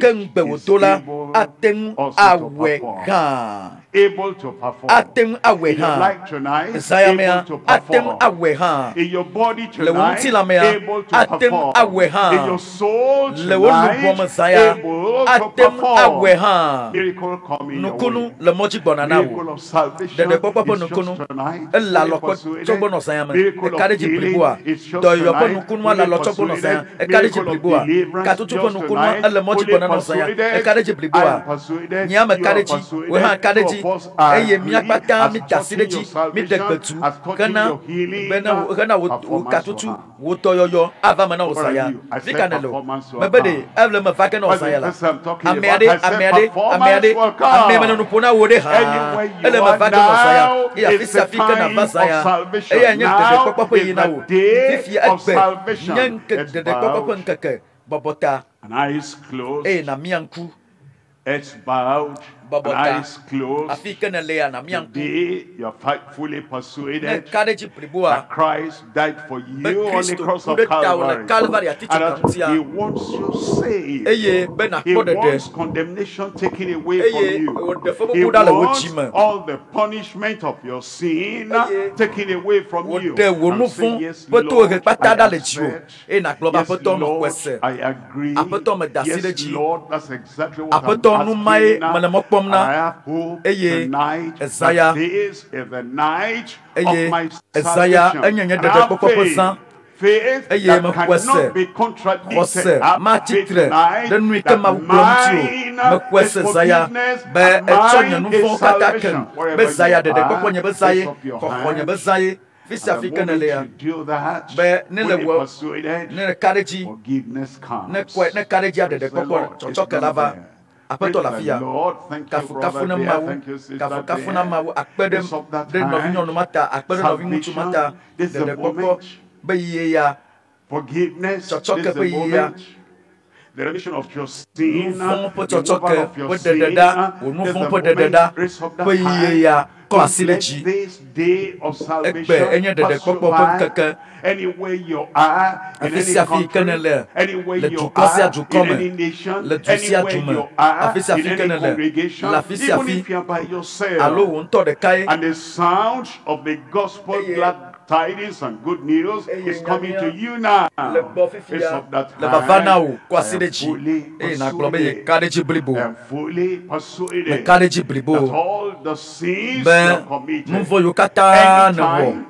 able to perform. In your life tonight, able to perform. In your body tonight, able to perform. In your soul tonight, able to perform. Miracle coming your way. Miracle of salvation is just tonight. Fully persuaded. Miracle of healing is just tonight. Fully persuaded. Miracle of deliverance just tonight. Fully persuaded. I am persuaded. You are persuaded. Eye miakpata mi dasireci mi degbetu kana bena wotoyo wotoyoyo ava mana osaya fikanelo mebede evle me vake na osaya la amiade amemena no pona wode ha ele me vake na osaya ya fisa fika na vasaya e anya de kokoko yi na wo fifi agbe nyanke de kokoko nkeke bobota and eyes closed, e na mianku heads bowed, eyes closed. Today, you are fully persuaded that Christ died for you on the cross of Calvary, and that He wants you saved. He wants condemnation taken away from you. He wants all the punishment of your sin taken away from you. And say, yes, Lord, I accept. Yes, Lord, I agree. Yes, Lord, that's exactly what I'm asking now. And I have hope tonight that this is the night of my salvation. And I have faith that cannot be contradicted. I have faith tonight that mine is forgiveness and mine is salvation. Wherever you are, raise up your hands. And the moment you do that, fully persuaded, forgiveness comes. Praise the Lord. It's not there. Praise the Lord. Thank you, brother there. Thank you, sister there. It's of that time. Salvation, this is the moment. Forgiveness, this is the moment. The remission of your sin, the removal of your sin, this is the moment. Raise up that time. Don't let this day of salvation pass you by. Anywhere you are, in any country, anywhere you are, in any nation, anywhere you are, in any congregation, even if you are by yourself, and the sound of the gospel glad tidings and good news is coming to you now. It's of that time. I am fully persuaded that all the sins you have committed, anytime,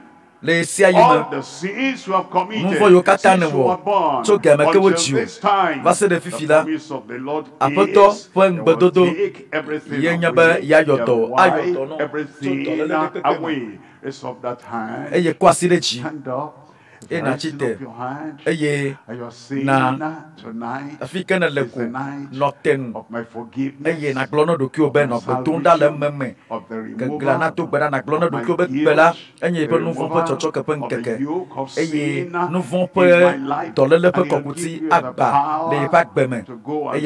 all the sins you have committed since you were born until this time, the promise of the Lord is He will take everything away. He will wipe everything away. It's of that time. Stand up. Raising up your hand, and you're saying tonight is the night of my forgiveness, of my salvation, of the removal of my guilt, the removal of the yoke of sin in my life, and you give the power to go and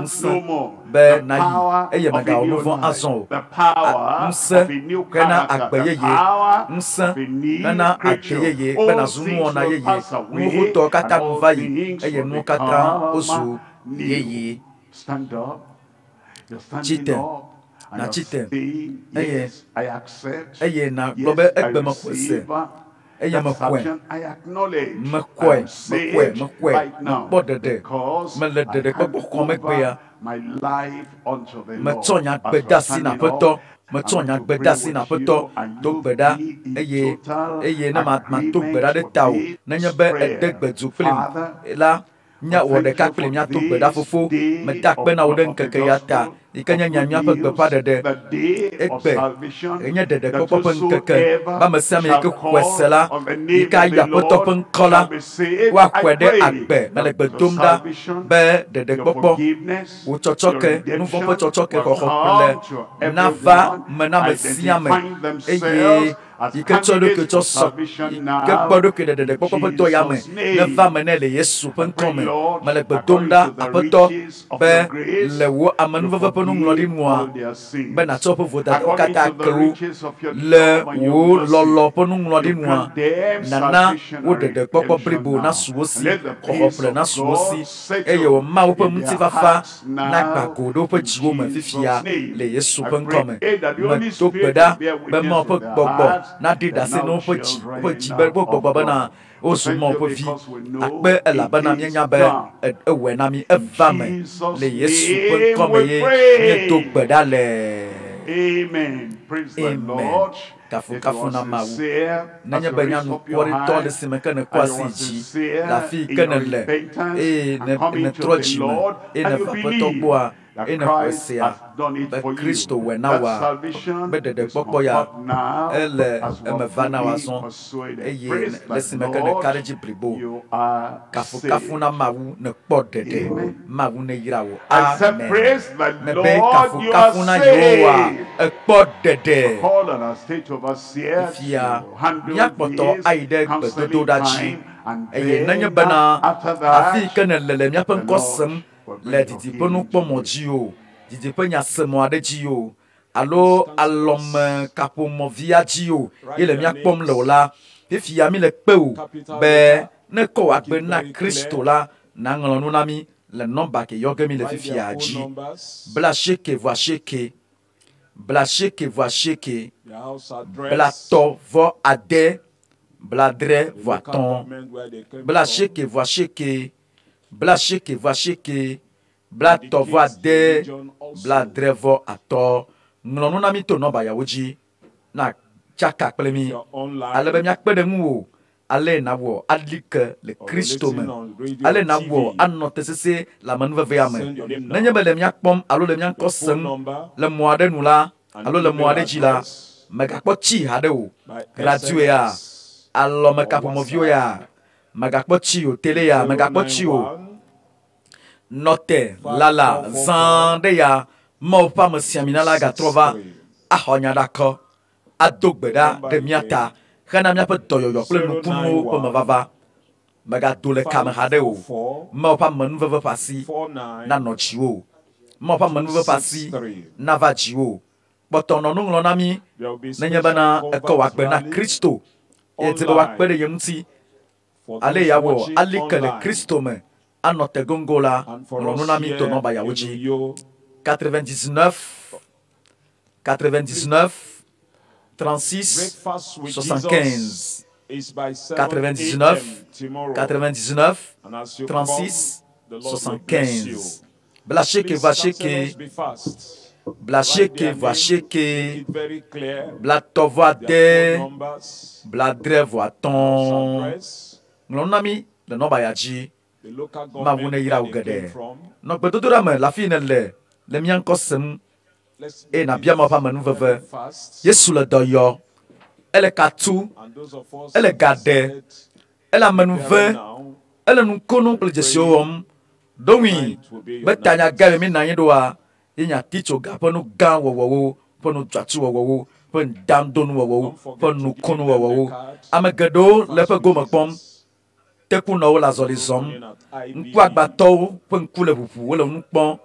sin no more. The power of a new life, the power of a new character, the power of a new creature. All things will pass away, and all things will become new. Stand up. You're standing up. And you're saying, yes, I accept. Yes, I receive. That's action I acknowledge. I'm saved right now because I hand over my life unto the Lord. As you're standing up, I'm going to pray with you, and you be in total agreement with this prayer. Father, nya wode ka kple mia to gbeda fofo me da kpe na wode nkeke ya ta ikenya nyanya pe gbepa dede ekpe enye dede kpokpo pe nkeke ba me sia me ke kwesela ika ya poto pe nkola wa kwede agbe me le gbedumda be dede kpokpo wo chochoke nu fo pe chochoke ko ple na va me na me sia me eye ike chodo ke choso ike bodo ke dede kpokpo pe to ya me ne va me ne le Yesu pe nkome me le gbedumda apoto be le wo amanu va pe nu nglodi noa be na chopo voda kaka kru le wo lolo pe nu nglodi noa nana wo dede kpokpo bribo na suosi ko ple na suosi eye wo ma wo pe muti fafa na gbagodo pe jiwo me fifia le Yesu pe nkome me to gbeda be ma pe gbogbo na dida se no pe ji be gbogbo be na o su mo pe vi akpe elabana mi nya be ewe na mi eva me le Yesu pe nkome ye to gbeda le. Amen. Praise the Lord. Kafu na mawu nanya benya no kwori to de simeka na kwasi ji la fi kana le ne trochi na papato boa ina kwese ba Kristo we na wa be de gbogbo ya ele emevana wa son eye le simeka na courage bribo kafu na mawu ne kpodede mawu ne yirawo amen me kafu na yowa ekpodede call on our state overseer ya poto aide bedodo dachi eye nanya bana afi kana lele nya pen kosem le titi ponu pomoji o Didi pe nya semo de dzi o. Alo alome kapomovia dzi o. Ele mia kpɔm le o la. Fifia mi le kpe o. Be ne ko agbe na Kristo la na ŋlɔ nu na mi le nɔmba ke yɔ ge mi le fifia dzi. Bla sheke voa sheke. Bla sheke voa sheke. Bla tɔ vɔ ade. Bla dre voa tɔn. Bla sheke voa sheke. Bla sheke voa sheke. Bla tɔ voa ade. Bla dre voa atɔ. Ŋlɔ nu na mi to nɔmba yawo dzi. Na tsaka kple mi. Ale be miakpe ɖe ŋu o. Ale na wɔ alike le Kristo me. Ale na wɔ anɔ te sese le amenuvevea me. Nenye be le miakpɔm alo le miaŋkɔ sem le mɔ aɖe nu la alo le mɔ aɖe dzi la, megakpɔ tsi haɖe o. Radio ya, alɔme kaƒomɔviwo ya, megakpɔ tsi o. Tele ya, megakpɔ tsi o. Nɔte lala zã ɖe ya, Mawu ƒe amesiamina la gatrɔ va axɔ nya ɖakɔ, ado gbe ɖa ɖe mia ta. Hena miaƒe dɔyɔyɔ kple nukunuwo ƒe mevava megado le kame haɖe o. Mawu ƒe amenuveve ƒe asi nanɔ dziwò. Mawu ƒe amenuveve ƒe asi nava dziwò. Kpɔtɔ nɔ nu ŋlɔ na mi nenye bena ekɔ wòagbe na Kristo eye di be woakpe ɖe ye ŋuti. Ale ya wɔ alike le Kristo me anɔ te gongo la ŋlɔ nu na mi to nɔmba yawo dzi. 99 36 75 99 36 75. Bla sheke va sheke. Bla sheke va sheke. Bla tɔ voa de. Bla dre voa tɔn. Ŋlɔ na mi le nɔmba ya dzi. Mawu ne yra wo geɖe. Nɔ gbedodoɖa me le afi ne le mia ŋkɔ sem. E na bia Mawu ƒe amenuveve. Yesu le dɔ yɔ. Ele katu. Ele gaɖe. Ele amenuve. Ele nukunu kple dzesiwo wɔm. Domi be tanya ga me mi na anyi ɖoa. Ye nya Atsitsoga ƒe nu gã wɔwɔwo. Ƒe nu dzɔatsi wɔwɔwo. Ƒe ndamdonu wɔwɔwo. Ƒe nukunu wɔwɔwo. Ame geɖewo le eƒe gome kpɔm. Tekunɔwo le azɔli zɔm. Ŋkuagbatɔwo ƒe ŋku le ʋuʋu wole nu kpɔm.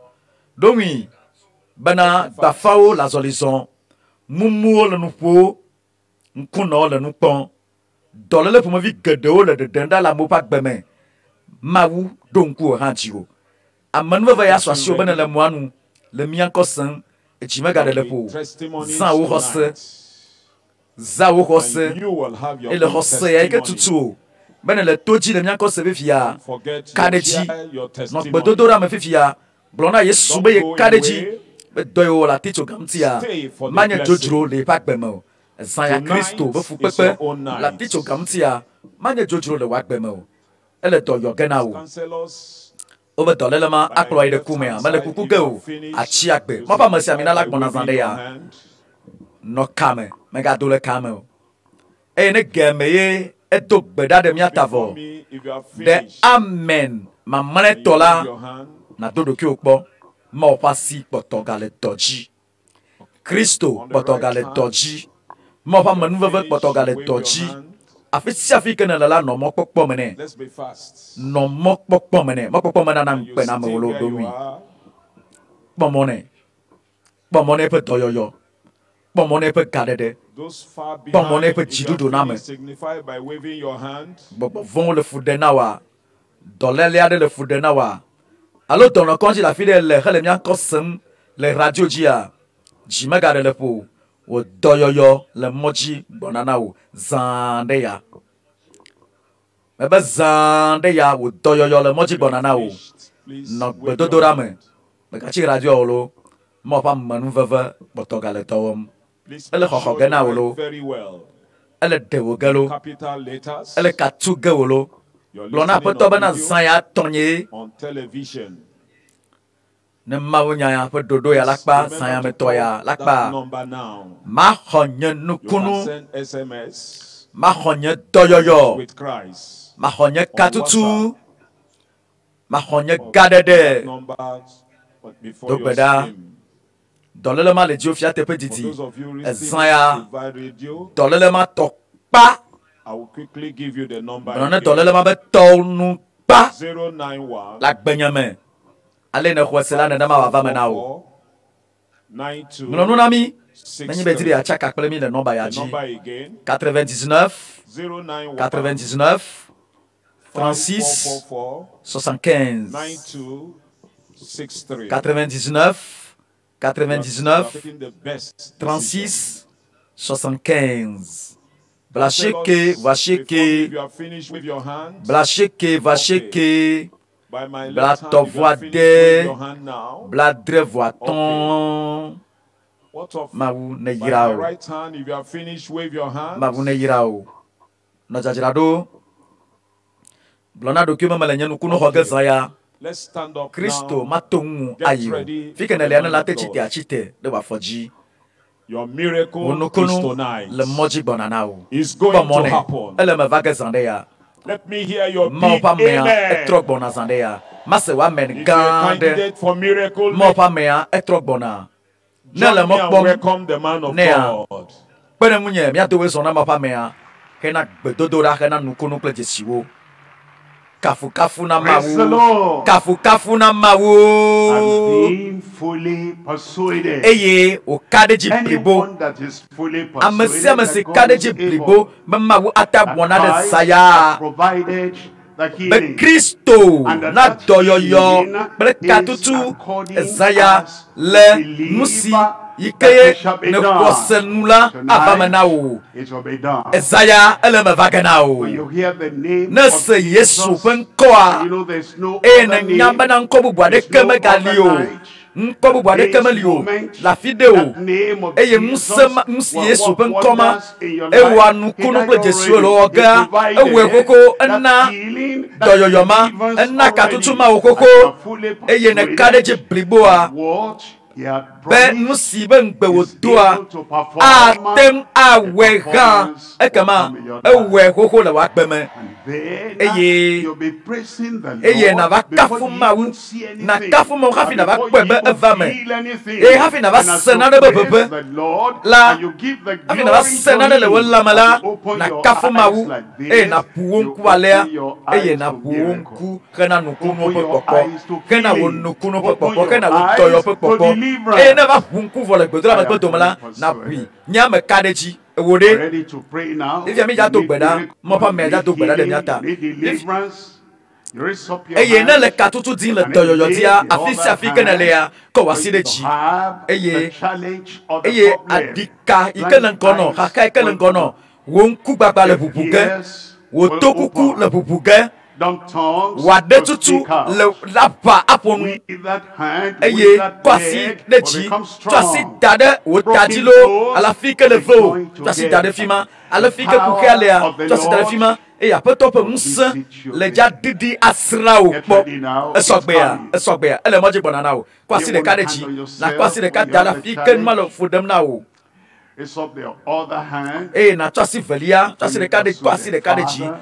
Domi bena bafawo le azɔli zɔm. Mumuwo le nu ƒo. Ŋkunɔwo le nu kpɔm. Dɔléle ƒomevi geɖewo le ɖeɖem ɖa le amewo ƒe agbe me. Mawu ɖo ŋku o hã dzi o. Amenuveve ya sɔ asiwo bene le mɔa nu le mia ŋkɔ sem. Etsi megaɖe le ƒo. Zã wo xɔ se. Zã wo xɔ se. Ele xɔ se ya yi ke tutu o. Bene le to dzi le mia ŋkɔ se fifia. Ka ɖe dzi. Nɔ gbedodoɖa me fifia. Gblɔ na Yesu be ye ka ɖe dzi. Be dɔ yewo le Atsitsoga ŋutia. Manye dzodzro le eƒe agbe me o. Zã ya Kristo be fukpekpe le Atsitsoga ŋutia. Manye dzodzro le wòagbe me o. Ele dɔ yɔ ge na wo. Wobe dɔléle ma akplɔ yi ɖe ku mea. Mele kuku ge o. Atsi agbe. Maƒe amesiamina la gbɔna zã ɖe ya. Nɔ kame. Megado le kame o. Eye ne geme ye edo gbe ɖa ɖe mia ta vɔ. Ɖe amen mamlɛtɔ la nado ɖokuiwo kpɔ. Mawu ƒe asi kpɔtɔ gale dɔ dzi. Kristo kpɔtɔ gale dɔ dzi. Mawu ƒe amenuveve kpɔtɔ gale dɔ dzi. Afi sia afi ke ne le la nɔ mɔkpɔkpɔ me nɛ. Nɔ mɔkpɔkpɔ me nɛ. Mɔkpɔkpɔ me nana ŋukpe na amewo le wo ɖomi. Kpɔmɔ nɛ. Kpɔmɔ nɛ eƒe dɔyɔyɔ. Kpɔmɔ nɛ eƒe gaɖeɖe. Kpɔmɔ nɛ eƒe dziɖuɖu na me. Gbɔgbɔ vɔ̃wo le fu ɖe na wa. Dɔléle aɖe le fu ɖe na wa. Alo dɔnɔkɔdzi le afi ɖe le hele mia ŋkɔ sem le radio dzia. Dzi megaɖe le ƒo. Wo dɔyɔyɔ le mɔdzi gbɔna na wo. Zã ɖe ya. Mebe zã ɖe ya wo dɔyɔyɔ le mɔdzi gbɔna na wo. Nɔ gbedodoɖa me. Megatsi radio wo lo. Mawu ƒe amenuveve kpɔtɔ gale dɔ wɔm. Ele xɔxɔ ge na wo lo. Ele ɖe wo ge lo. Ele katu ge wo lo. Gblɔ na aƒetɔ bena zã ya tɔnye. Ne Mawu nya ya ƒe ɖoɖo ya la kpa, zã ya metɔ ya la kpa. Maxɔ nye nukunu. Maxɔ nye dɔyɔyɔ. Maxɔ nye katutu. Maxɔ nye gaɖeɖe. Do gbe ɖa. Dɔléle ma le dziwo fia teƒe didi. Ezã ya. Dɔléle ma tɔ kpa. Gblɔ ne dɔléle ma be tɔwo nu kpa. Le agbenye me. Ale ne xɔ se la nenema wòava me na wo. 92 Mlonunami, 63. Nani Betiri a chaka plemi le nomba ya ji. Number again. 99, 091 99, 36, 444 75. 92 63. 99, 99, Taking the best 36, 75. Blasheke, va If sheke, you are finished with your hand, blasheke, va sheke, by my bla left hand, to if you are voix finished de, with your hand now, bla dre voix ton, what of mawu ne by my yirao, right hand, if you are finished with your hand, mawu ne yirao. Na jajirado, blona do kuma malenya nukuno hoge zaya, let's stand up Kristo now. matongu Get ayo. ready Fike for na the leana man la of te God. chite achite de wafoji. Your miracle is Onukuno tonight. le moji bonanao. It's going to Bomone, happen. ele me vage zandea. Let me hear your big Mopa mea etrog amen. bona zandea. Mase wa men If you're a gande. candidate for miracle, Mopa mea etrog bona. join Nele me and mokbom. welcome the man of Nea. God. Pene munye mia dowe zona mopa mea. Kena bedodora kena nukuno kle jesiwo. Kafu kafu na Praise the mawu. Lord. Kafu kafu na Has mawu. been fully persuaded. Eye o kadeji pribo. Anyone that is fully Amesi persuaded amesi that God is kadeji pribo. able, Memawu atabwana de Christ saya. has provided the Be healing. Kristo And that na that doyoyo healing berkatutu is according Isaiah as le we believe musi that ikeye it shall be ne done. kosenula Tonight, abamanao it will be done. Isaiah ele me When vaganao you hear the name ne of se Yesu Jesus, penkoa you know there's no e other ne nyamba na name. nkobu bwade There's no keme galio other night. nkobu bwade This keme lio moment, la fideo that name of eye Jesus musi will Yesu work penkoma wonders in your e life. wa He nukuno died kle Jesu already. lo He oga e we provided koko that na healing, that doyoyoma deliverance na already. katutuma And okoko you are fully eye ne persuaded kadeje briboa that what he had be promised nusibe ngbe is wodoa able to perform atem the aweha performance ekama will come in your life. ewe koko le wa gbeme And then Eye. you'll be praising the eye na va Lord before kafu you mawu even see anything. na kafu mo hafi And na va before kwebe you even evame feel anything. e hafi na va And as sena you de praise bebe the Lord, la and you give the hafi na va glory sena to de le him, wala mala and you open na your kafu eyes mawu like e this, na you puwonku alea open your eye eyes na to miracle. puwonku kena nukuno Open pe your poko eyes to kena wo healing. nukuno pe Open poko your kena wo eyes toyo pe to poko deliverance. e na va punku vole gbedora I me am pe domala fully na persuaded. bui nyame kadeji We're ewode ready to pray now. if yami You ja to need gbeda miracle, mo pa you me ja need to gbeda de healing, miata you need deliverance. You raise up your eye na le hands. katutu din le And then doyoyo lay dia the afisi other afike na le ya ko hand wasile to ji have the eye challenge of the eye problem. adika Blind ikele nkono eyes kaka ikele will nkono open. wonku gbagba le Deaf bubuge ears will wotokuku le open. bubuge Dumb tongues wade will tutu speak out. le lapa aponu With that hand, with eye that kwasi leg, le will ji become twasi strong. dade wotadilo Broken ala bones fike le will be vo joined twasi together. dade fima ala The fike kuke ale power ya of the twasi dade Lord fima eye apeto pe will musa visit you le ja there. didi asra o Get po ready now. It's coming. esogbe ya ele moji gbona o kwasi You le want kade to hand ji on na yourself kwasi le when ka you dala have the fike malo challenge. fudem na o It's up the other hand. na twasi velia twasi le kade kwasi le kade ji Father,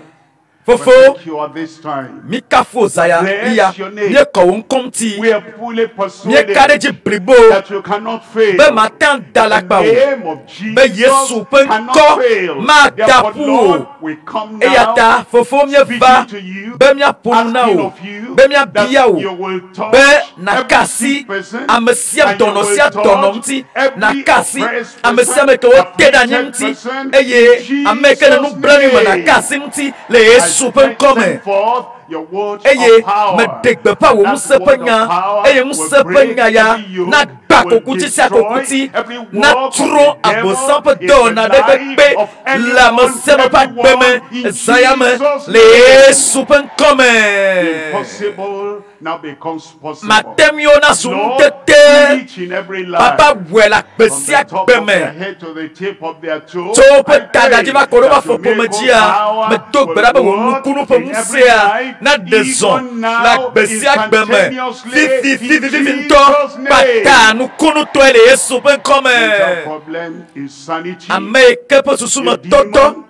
we fofo thank you at this time. mikafo zaya Bless iya your name. mie ko nkomti We are fully mie persuaded kade ji bribo that you cannot fail. be matan The dalakpa o name of be Jesus Yesu pe cannot nko fail. ma Therefore, dapu Lord, o we come eyata now fofo mie speaking va to you, be mia ponu na asking o of you be mia that bia you o will touch be every nakasi sick person, amesia and you dono will sia touch donomti every nakasi oppressed amesia person, me ko teda afflicted nyimti person, eye in amekele nu Jesus' brani name. manakasi mti le I Yesu pe nkome send forth your words eye of power. me degbe pa wo And that word of musepenya power eye will musepenya break ya every yoke, na gba will kokuti si destroy akokuti every na work of turo the devil abosampe in do the na life degbe of la anyone, meseme pa gbeme everyone, in zayame Jesus' le name. Yesu pe nkome Impossible now becomes possible. matemio na Lord, suntete each in every life, papa wela from gbesi the top of their agbeme head to the tip of their toe, tó I pe tada pray jiba koro ba that your fopo miracle mejia me power do gbera be will wo work nukunu pe in every musia life, na dezon even la now, gbesi agbeme instantaneously, in fifi nto Jesus' pata name. nukunu to ele Yesu pe nkome Mental problem is sanity, ame kepo susu me a toto demon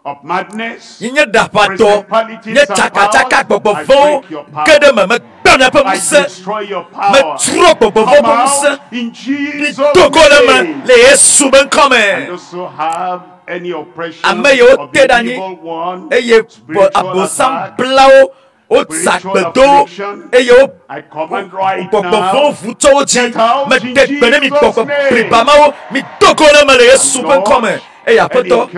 of madness, yinye dapato principalities nye and chaka chaka powers. gbogbo I fo break your power. kede me gbanya pe I muse destroy your me power. turo gbogbo fo Come pe muse out in Jesus' dogo le me name. le Yesu pe And nkome those who have any oppression ame yo of the te danyi evil one, eye spiritual abosam attack, blao o tsagbedo eye o gbɔgbɔ vɔ̃ tɔwo dzi me de gbe ne mi gbɔgbɔ blibamawo mi dogo le me le Yesu ƒe ŋkɔme eye aƒetɔ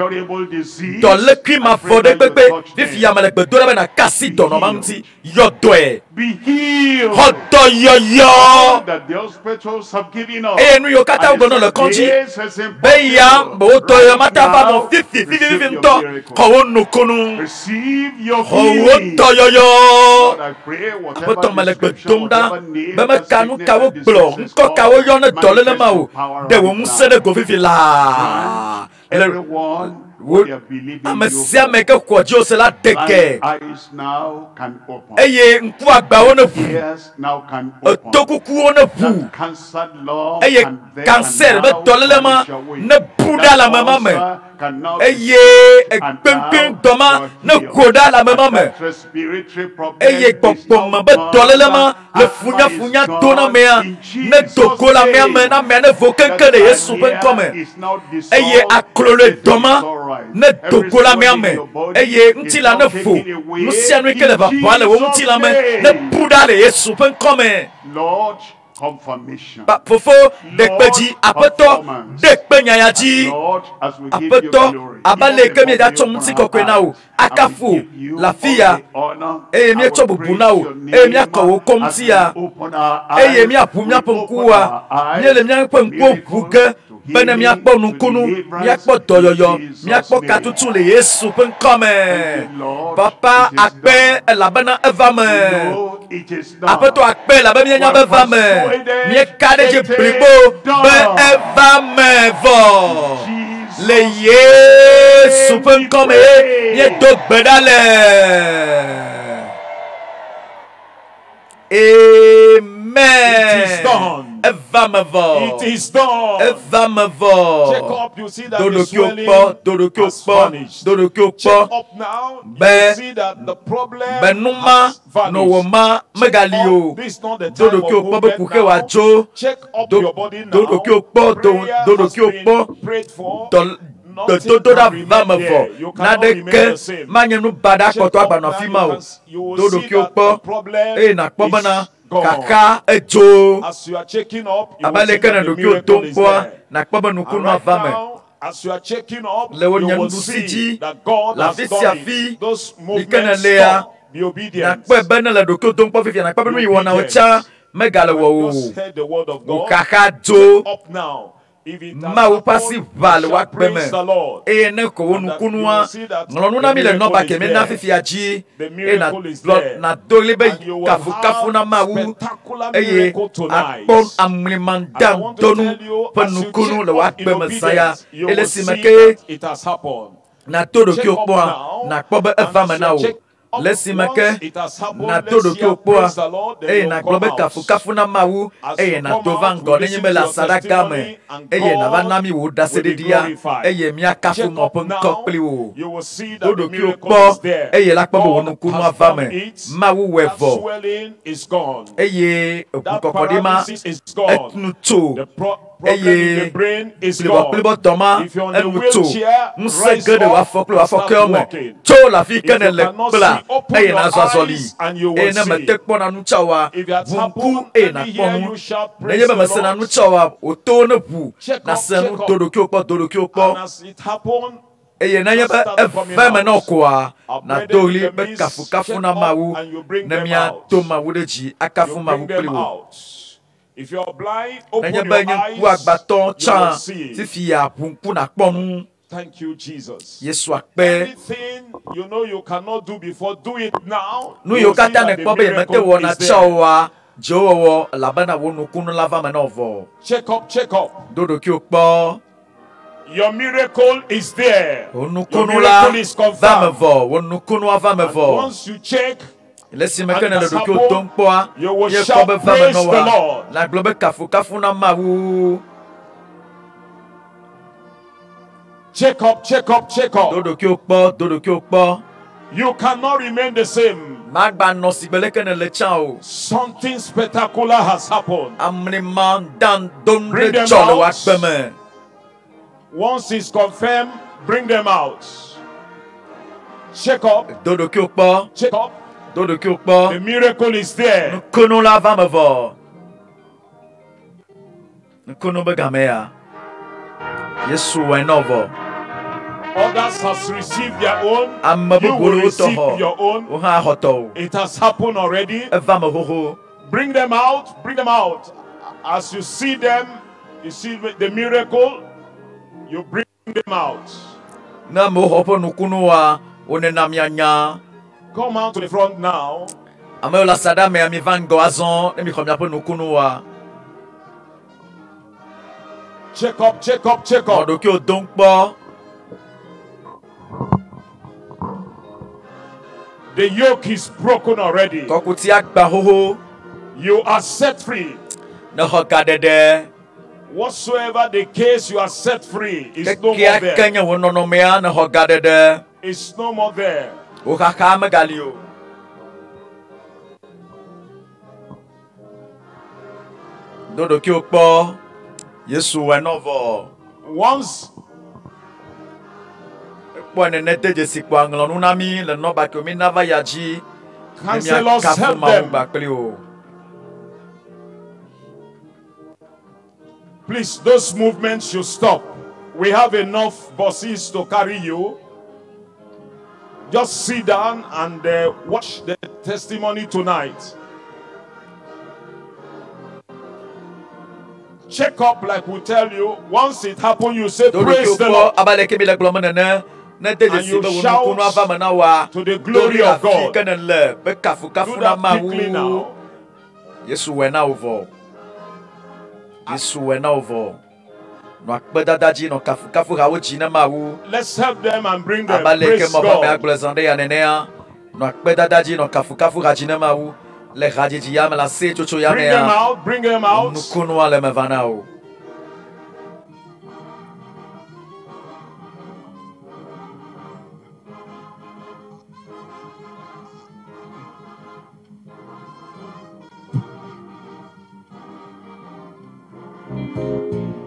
dɔlekui ma vɔ ɖe gbegbe fifia me le gbe do ɖa be na kasi dɔnɔma ŋuti yɔdɔe xɔ dɔyɔyɔ eye nu yiwo katã wogblɔ le kɔdzi be ya be wo dɔyɔ mata va mɔ fifi ŋutɔ xɔ wo nokonu xɔ wo dɔyɔyɔ aƒetɔ me le gbe dom ɖa be meka nu kawo gblɔ ŋkɔ kawo yɔ ne dɔléle ma o de wo ŋusẽ ɖe go vivi laa ame sia ame ke xɔ dzi wose la de ke eye ŋku agbawo ne ʋu eto kukuwo ne ʋu eye cancer be dɔléle ma ne bu ɖe le ame ma me eye ekpeŋkpeŋ dɔma ne ko ɖe le ame ma me eye gbɔgbɔme be dɔléle ma le funyafunya do na mea ne dogo le amea me na amea ne vo keŋkeŋ le Yesu ƒe ŋkɔme eye aklo le dɔma ne dogo le amea me eye ŋutilã ne vo nu sia nu ke le ʋaʋã le wo ŋutilã me ne bu ɖa le Yesu ƒe ŋkɔme. Fofo dekpe dzi aƒetɔ dekpe nyanya dzi aƒetɔ abale ke mi da tsɔ ŋuti kɔkɔe na wo akafu lafia eye mi tsɔ bubu na wo eye mi akɔ wo kɔmti ya eye mi aƒu mi aƒe ŋkuwa mi le mi aƒe ŋkuwo ʋu ge bene mi akpɔ nukunu mi akpɔ dɔyɔyɔ mi akpɔ katutu le Yesu ƒe ŋkɔme papa akpe elabena eva me aƒetɔ akpe elabe mi nya be eva me mi ka ɖe dzi blibo be eva me vɔ le Yesu ƒe ŋkɔme mi do gbe ɖa le amen. Eva me vɔ. It is done. Eva me vɔ. Jacob, you see that the Dodokio swelling kpɔ, dodokio has kpɔ, vanished. dodokio Check kpɔ. up now. You Be- see that the problem Benuma has vanished. no woma megali o. This is not the time Dodokio of kpɔ be movement kuke now. wadzo. Check up Do- your body now. dodokio kpɔ, Prayer dodokio has been kpɔ. prayed for. Dodo da va me vɔ. Nadeke manye nu baɖa kpɔtɔ agbanɔ afi ma o. Dodokio kpɔ eye nakpɔ bena kaka edzo. As you are checking up, you will see Abaleke that ne the dokio miracle is tonkpoa there. nakpɔ be And nukunu right ava me. now, as you are checking up, Le wo you nye will nuɖusi see dzi, that God la has fi done sia it. fi, Those ne movements lea, stop. Be obedient. Nakpɔe be ne le dokio tonkpɔ fifia nakpɔ be nu yi wɔnawo tsã megale wɔ o. Just heard the word of Wo God. kaka dzo. Up now. If it has Mawu pasi happened, va le we wa shall gbe praise me the Lord. eye ne ko wo nukunua ŋlɔ nu na mi le nɔba ke mi na fifia dzi eye na gblɔ na doli be kafukafu na Mawu eye akpɔ amlimanda donu ƒe nukunu le wa gbe me saya ele si me ke na to ɖokui kpɔa na kpɔ be eva me na wo. Le si me ke na to ɖokui kpɔa eye na gblɔ be kafukafu na Mawu eye na to va ŋgɔ nenye be le asaɖaka me eye na va na mi wo ɖaseɖiɖia eye miakafu mɔ ƒe ŋkɔ kpli wo. To ɖokui kpɔ eye la kpɔ be wo nukunu ava me Mawu wɔe vɔ eye eʋukɔkɔɖi ma enu tso eye plibɔ tɔma enu tso ŋusẽ ge ɖe wòafɔ kple wòafɔkewo me tso le afi ke ne le kpla eye nazɔ azɔli eye ne mete kpɔna nu tsa woa ʋu ŋku eye nakpɔ nu nenye be mesena nu tsa woa wòto ne ʋu nase nu do ɖokuiwo kpɔ eye nenye be eve me na koa na do ɣli be kafukafu na Mawu ne miato Mawu ɖe dzi akafu Mawu kpli wo. Nenye be nye ŋku agbatɔ tsã fifia ʋu ŋku nakpɔ nu. Thank you, Jesus. Yesu akpe. Anything you know you cannot do before, do it now. Nu yiwo katã ne kpɔ be yemete wɔna tsa woa dzewɔwɔ elabena wo nukunu la va me na vɔ. Check up, check up. Do ɖokuiwo kpɔ. Your miracle is there. Wo Your nukunu la miracle is va me confirmed. vɔ. Wo nukunu ava me And vɔ. once you check, Le si me ke ne le ɖokuiwo dom kpɔa you will ye kpɔ shout be va me praise na the woa. Lord. La gblɔ be kafukafu na Mawu. Check up, check up, check Do up. ɖokuiwo kpɔ. Do ɖokuiwo kpɔ. You cannot remain the same. Magba nɔ si gbe leke ne le tsã o. Something spectacular has happened. Amlima dan don Bring ɖe them dzɔ le out. wa gbe me. Once it's confirmed, bring them out. Check up, Do ɖokuiwo kpɔ. check up. The miracle is there. Nous connaissons la femme avant. Nous connaissons le gamea. Yesu est nouveau. Others has received their own. You will receive your own. It has happened already. Bring them out. Bring them out. As you see them, you see the miracle. You bring them out. Come out to the front now. Check up, check up, check up. The yoke is broken already. You are set free. Whatsoever the case, you are set free. It's no more there. It's no more there. Once counselors help them. Please, those movements should stop. We have enough buses to carry you. Just sit down and watch the testimony tonight. Check up like we tell you. Once it happens, you say praise the Lord. And you shout to the glory of God. Do that quickly now. Let's help them and bring them. Praise God. Bring them out.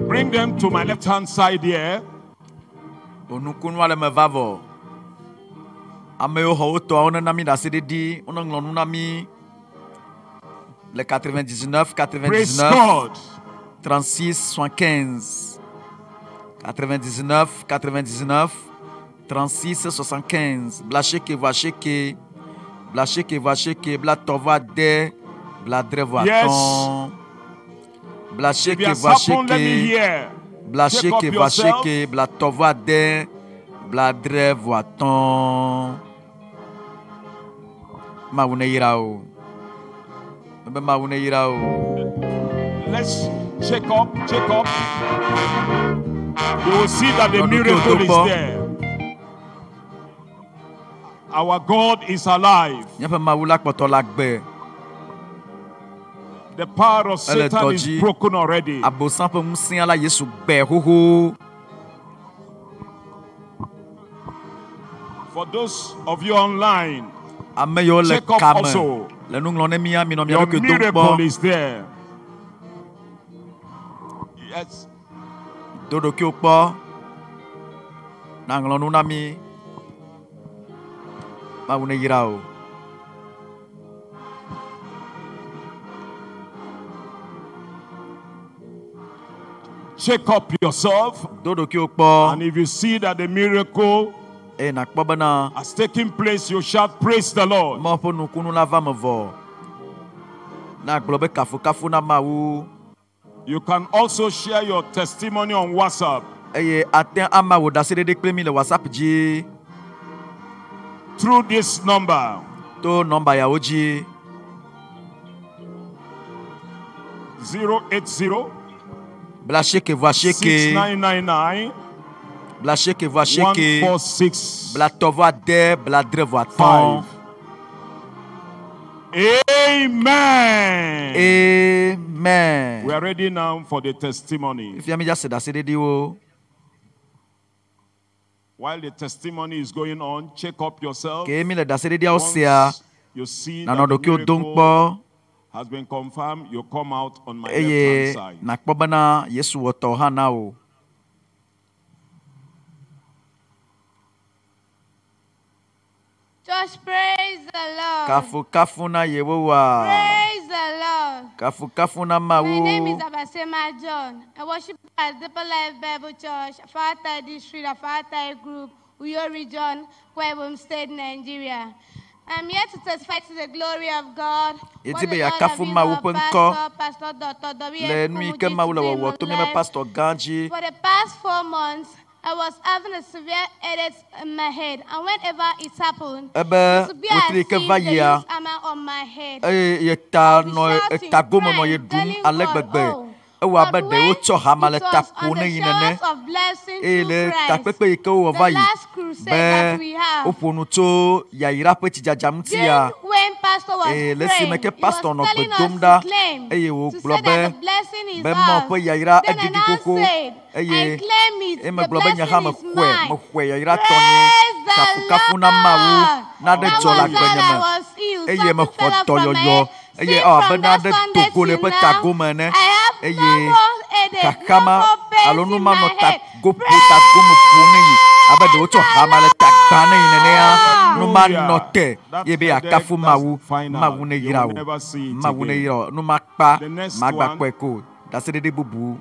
Bring them to my left hand side here. Le 99, 99, 36, 75. 99, 99, 36, 75. Blacheke, vacheke. Blacheke, vacheke. Blatova de. Bladrevoaton. Blacheke, vacheke. Blacheke, vacheke. Blatova de. Bladrevoaton. Mauneirao. Let's check up, check up. You will see that the miracle is there. Our God is alive. The power of Satan is broken already. For those of you online, check up also. Your miracle is there. Yes. Check up yourself. And if you see that the miracle has taken place, you shout, praise the Lord. You can also share your testimony on WhatsApp. Through this number. 080 6999 Blacheke vacheke. 146 Blatova de bladrevoaton. Amen. Amen. We are ready now for the testimony. While the testimony is going on, check up yourself. Once you see that the miracle has been confirmed, you come out on my left hand side. Just praise the Lord. Kafu kafu na yewowa. Praise the Lord. Kafu kafu na My name is mawu. Abasema John. I worship at Deeper Life Bible Church, Afata District, Afata Group, Uyo Region, Kwebom State, Nigeria. I'm here to testify to the glory of God. Eti be ya kafu mawu penko. Pastor Dr. Le nui ke mawu la wawo. To me Pastor Ganji. For the past 4 months, I was having a severe headache in my head, and whenever it happened, it would be as if there is hammer on my head. Ye ta no ta gomo no ye dum alegbegbe. Ewa be de o cho hama le ta ko ne yinene. Le ta pepe ke o va yi. Be o ponu to ya ira pe ti jajam ti ya. When Pastor was praying, le si me ke pastor no telling pe us domda. to claim, E wo to say globe. that the blessing is Be mo pe ya ira ours. Then I edidi now koko. said, I claim it, E me the globe nya ha me blessing is kwe, mine. me kwe ya ira toni. Praise Kafu the kafu na mawu na de That jola was how gbenyeme. I was healed. Ye me Something fell off khoto from my yo. head. Ye Since a from be na that de Sunday togo le till pe now, ta go mene. I have no Ye more headache, no kakama more pains alonu in ma my no ta head. go po ta go mu pone yi. Abe de o to hama le ta gbane yi nene ya. No ma no te. Ye be ya kafu mawu. Mawu ne yira o. Mawu ne yira o. No ma pa. Ma gba kwe ko. Da se de bubu.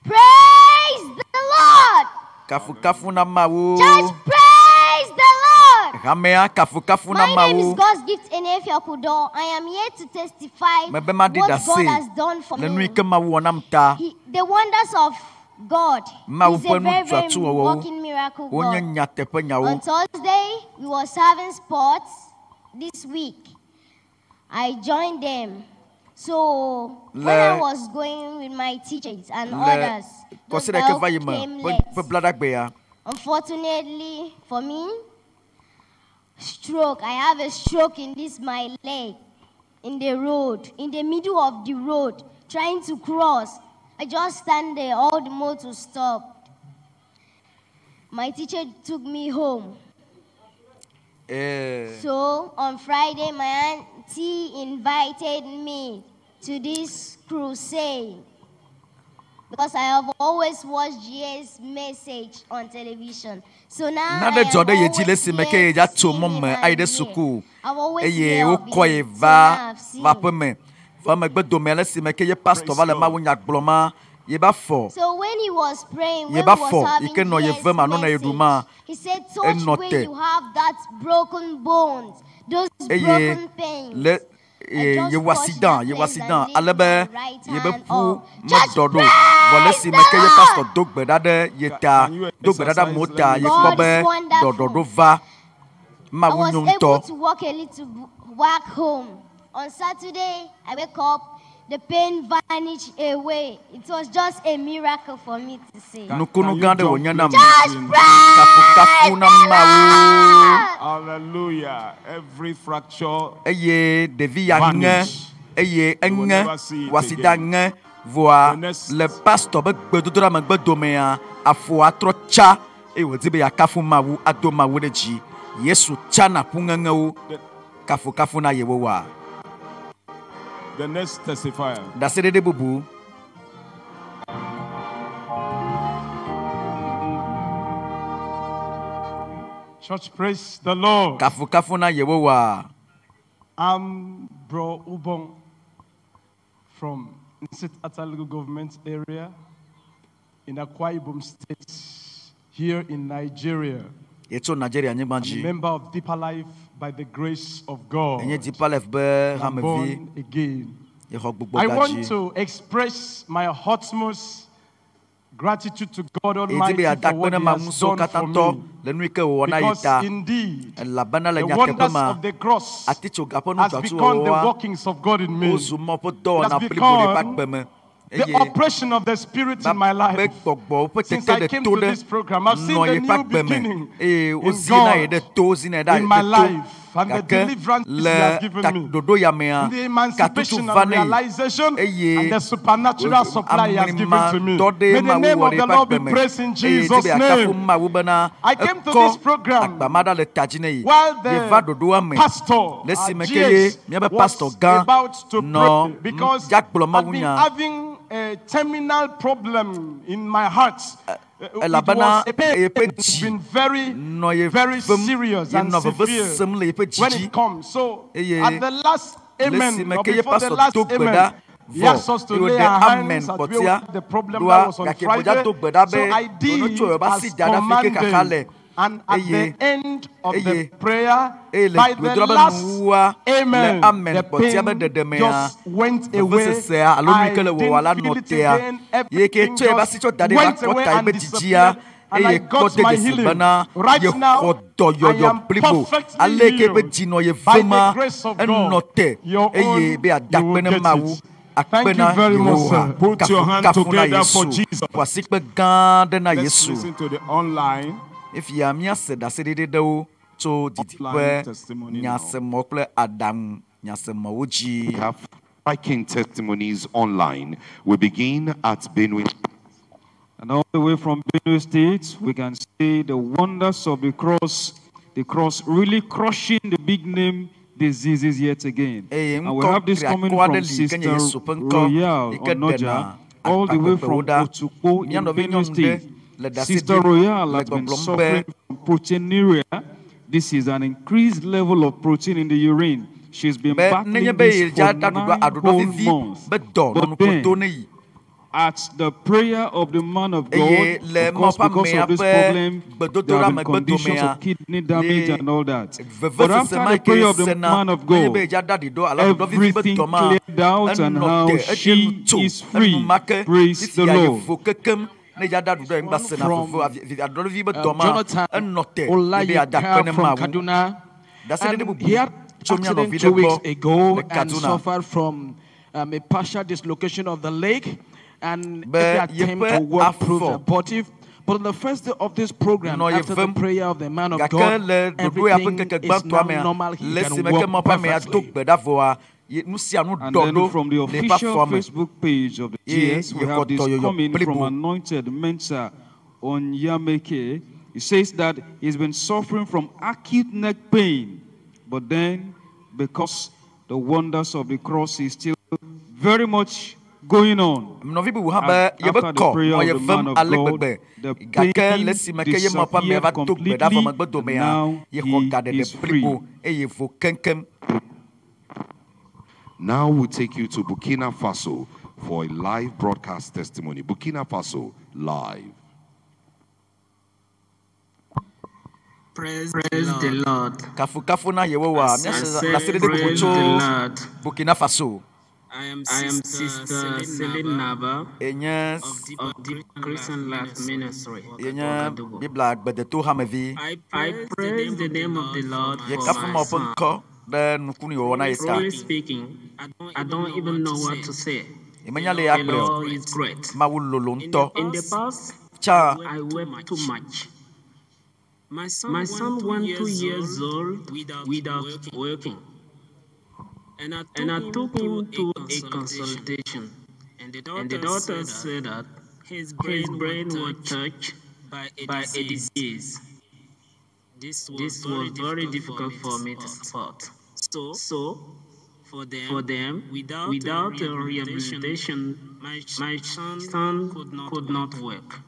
Praise the Lord. Kafu kafu na mawu. Church, praise the Lord. Ramea kafu kafu na My name is mawu. God's gift Enefia Kudo. I am here to testify Me be what ma di da God se. has done for Le me. nui ke mawu onam ta. The wonders of God. Mawu He's pe a nu very, very tuatu wo. walking miracle Onye God. nya tepe nyawo. On Thursday, we were having sports this week. I joined them. So when I was going with my teachers and others, those Consider ke girls vayi me. came Pe late. blada gbe ya. Unfortunately for me, stroke. I have a stroke in this my leg, in the road, in the middle of the road, trying to cross. I just stand there, all the motor stopped. My teacher took me home. So on Friday, my auntie invited me to this crusade because I have always watched GS message on television. So now Na de jode ye jile si me ke ya to mo me ai de suku. Eye o koye va pe me. Va me gbe do me le si me ke ye pastor va le ma wo nya gbloma. Ye ba fo. So when he was praying, Ye when ba he was fo, having ike no ye GS ve ma no na ye du ma. he said, touch where you have that broken bones, those broken pains. Le ye wasidan alebe ye be pu mo dodo vole si me ke ye pastor dogbe dade ye ta dogbe dada mota ye ko be dodo va ma I was wunyo able nto to walk a little back home. On Saturday, I wake up, the pain vanished away. It was just a miracle for me to see. nukunu gande wonya na Just kafu na mawu Hallelujah. Every fracture eye devi ya nge eye enge wasida nge voa le pastor be gbedodora me gbedome ya afo atro cha e wo dibe ya kafu mawu ado mawu de ji Yesu cha na pungenge wo kafu na yewo wa. The next testifier. Da se de bubu. Church, praise the Lord. Kafu na yewo wa. I'm Bro Ubong from Nsit Atalogo government area in Akwa Ibom State, here in Nigeria. Yeto Nigeria I'm a nyibanji. member of Deeper Life by the grace of God. Enye Deeper Life be I'm hamevi born again. ye hogbugbo I want gaji. to express my utmost gratitude to God E Almighty dibe ya for what dakpene He ma has muso done for katanto me. le nui ke wo na Because yita. indeed, La bana le the nya wonders ma. of the cross Atsitsoga po nu has tuatu become the wa. workings of God in me. Ozu mo po do It na has blibore become bakbeme. the operation of the Spirit in my life. Since I came to this program, I've seen the new beginning in God, in my life, and the deliverance He has given me, the emancipation and realization, and the supernatural supply He has given to me. May the name of the Lord be praised in Jesus' name. I came to this program while the pastor, GS, was about to pray, because I've been having a terminal problem in my heart. It has been very serious and severe when it comes. So at the last amen, or before the last amen, he asked us to lay our hands and deal with the problem that was on Friday. So I did as commanded. And at the end of the prayer, by the last amen, the pain just went away. I didn't feel it again. Everything just went away and disappeared. And I got my healing. Right now, I am perfectly healed. By the grace of God, your own, you will get it. Thank you very much, sir. Put your hand together for Jesus. Let's listen to the online. If you are mia said that said do so Offline testimony now. We have striking testimonies online. We begin at Benue. And all the way from Benue State, we can see the wonders of the cross really crushing the big name diseases yet again. And we have this coming from Sister Royale Onoja, all the way from Otukpo in Benue State. Sister Royale has been suffering from proteinuria. This is an increased level of protein in the urine. She's been battling this for 9 whole months. But then, at the prayer of the man of God, of course, because of this problem, there have been conditions of kidney damage and all that. But after the prayer of the man of God, everything cleared out and now she is free. Praise the Lord. Jonathan Olayika from Kaduna, and he had accident 2 weeks ago and suffered from a partial dislocation of the leg, and every attempt to work proved abortive. But on the first day of this program, after the prayer of the man of God, everything is now normal. He can walk perfectly. And then from the official Facebook page of the GS, we have this coming from Anointed Mensa on Yameke. He says that he's been suffering from acute neck pain, but then because the wonders of the cross is still very much going on. After the prayer of the man of God, the pain disappeared completely, now he is free. Now we'll take you to Burkina Faso for a live broadcast testimony. Burkina Faso, live. Praise the Lord. Burkina Faso. I am Sister Celine Nava of Deep Christian Life Ministry. I praise the name of the Lord for my son. Truly speaking, I don't even know what to say. The Lord is great. In the past, I wept too much. My son went 2 years old without working. And I took him to a consultation. And the doctor said that his brain was touched by a disease. This was very difficult for me to support. So for them, without a rehabilitation, my son could not work.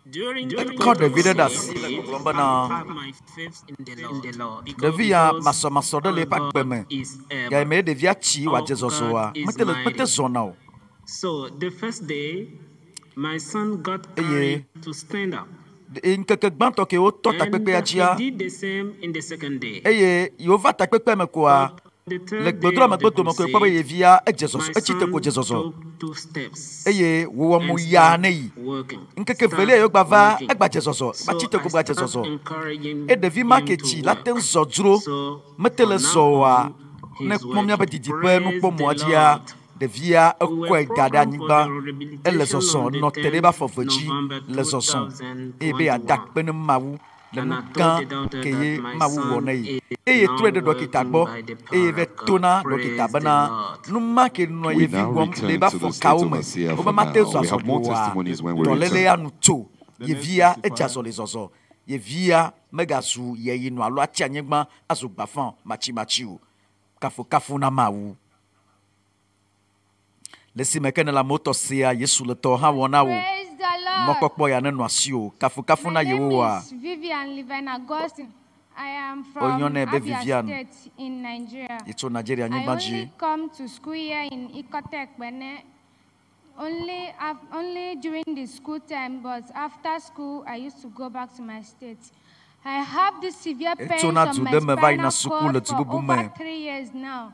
During the I have my faith in the Lord. Because God is able. So the first day, my son got courage to stand up. And he did the same in the second day. The third day of the crusade, my son took 2 steps and working. So I started encouraging him to work. So now he's working. Praise the Lord. Devia okwe gadanyba elesoson no tereba fofoji lesoson ebe adak pene mawu le nuka keye mawu wonei eye trede dokita gbo eye vetona dokita bana numa ke no ye vigwom leba fo kaume obama tezo asoboa tolele anu to ye via ejaso lesoso ye via megasu ye yinu alo atianyegba asogbafan machi machiu kafu na mawu. Lesi mekene la moto sia Yesu le to ha wona wo. Mokokpo ya nenu asio. Kafu na yewoa. Vivian Liven Augustine. I am from Abia State in Nigeria. It's Nigeria. I only come to school here in Ikotek Bene. Only during the school time, but after school, I used to go back to my state. I have this severe pain on my spinal cord for over 3 years now.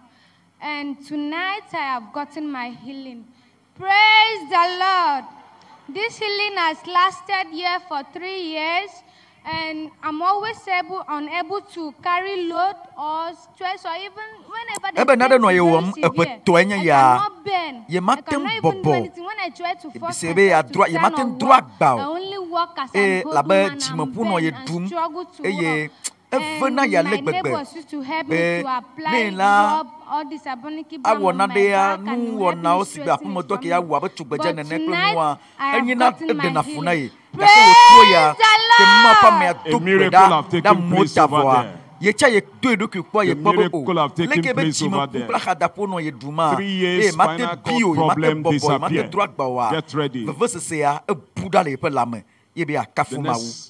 And tonight, I have gotten my healing. Praise the Lord. This healing has lasted here for 3 years. And I'm always unable to carry load or stress or even whenever the pain is very severe. I cannot bend. I cannot even do anything. When I try to force myself to stand or walk, I only walk as I'm holding and struggle to walk. And my neighbors used to help me to apply job, all this abominable on my back and help me straighten it for me. But tonight, I have gotten my healing. Praise the Lord! A miracle have taken place over there. The miracle have taken place over there. 3 years spinal cord problem disappeared. Get ready. The next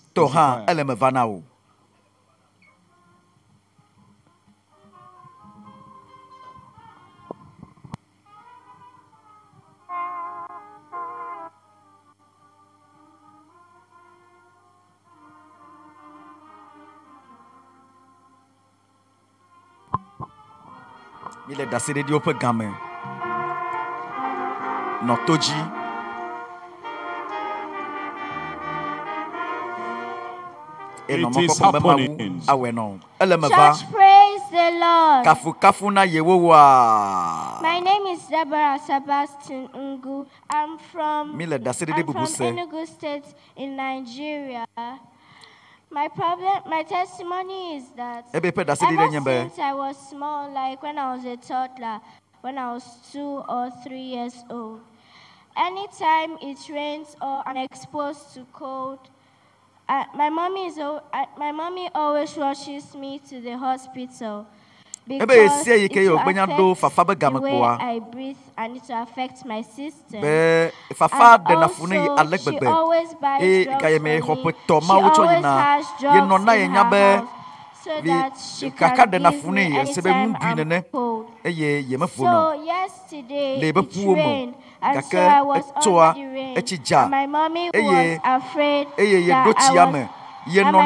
Il est d'assez de Dieu gamin. Notoji. It is happening. Church, praise the Lord. Kafuna yewowa. My name is Deborah Sebastian Ungu. I'm from Enugu State in Nigeria. My testimony is that ever since I was small, like when I was a toddler, when I was 2 or 3 years old, anytime it rains or I'm exposed to cold, my mommy always rushes me to the hospital because it will affect the way I breathe and it will affect my system. And also, she always buys drugs for me. She always has drugs in her house so that she can give me anytime I'm cold. So yesterday it rained, and so I was under the rain. And my mommy was afraid that I was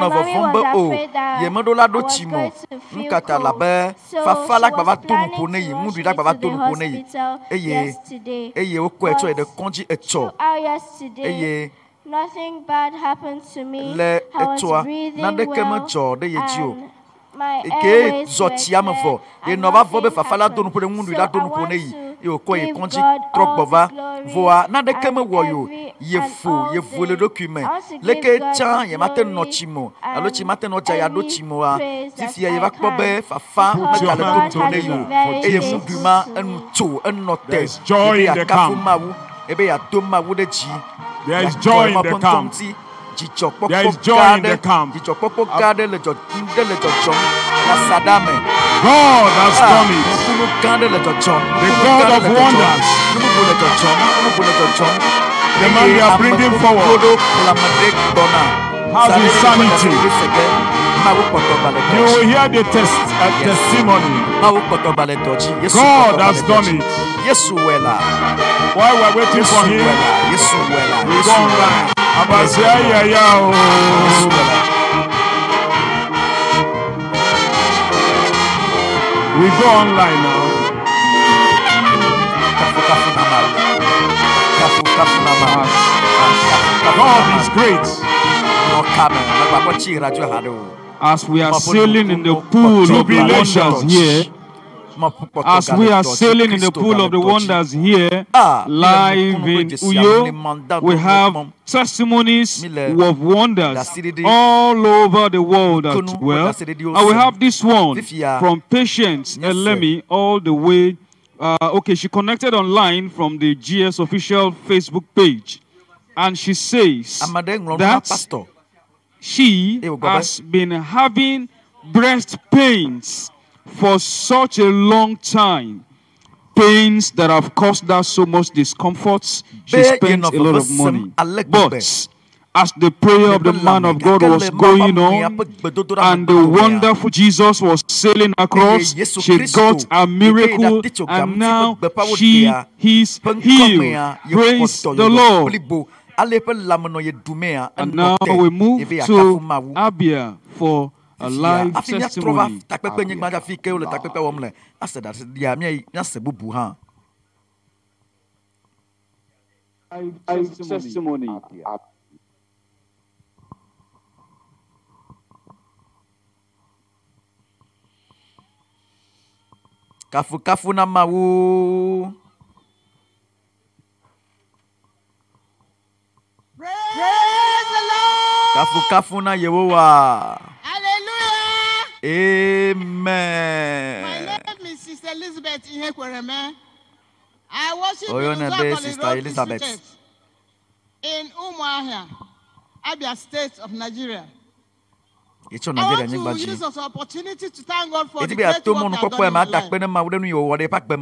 going to feel cold. So she was planning to rush me to the hospital yesterday. But throughout yesterday, nothing bad happened to me. I was breathing well, and my airways were clear, and nothing happened. So I want to give God all the glory and every and There's joy in the camp. There is joy in the camp. There is joy in the camp. God has done it. The God of wonders. The man we are bringing forward has insanity. You will hear the testimony. God has done it. While we're waiting for him, we go online. We go online now. God is great. As we are sailing in the pool of the wonders here, as we are sailing in the pool of the wonders here, live in Uyo, we have testimonies of wonders all over the world as well. And we have this one from Patience Elemi all the way. Okay, she connected online from the GS official Facebook page. And she says that she has been having breast pains for such a long time. pains that have caused her so much discomfort, she spent a lot of money. But as the prayer of the man of God was going on, and the wonderful Jesus was sailing across, she got a miracle, and now she is healed. Praise the Lord. And now we move to Abia for a live testimony. Testimony. Kafu kafu na mawu. Praise the Lord. Kafu kafu na Yehowa. Hallelujah. Amen. My name is Sister Elizabeth Ihekwereme. I worship Sister Elizabeth in Umuahia, Abia State of Nigeria. I want to use this opportunity to thank God for the great work I've done in my life.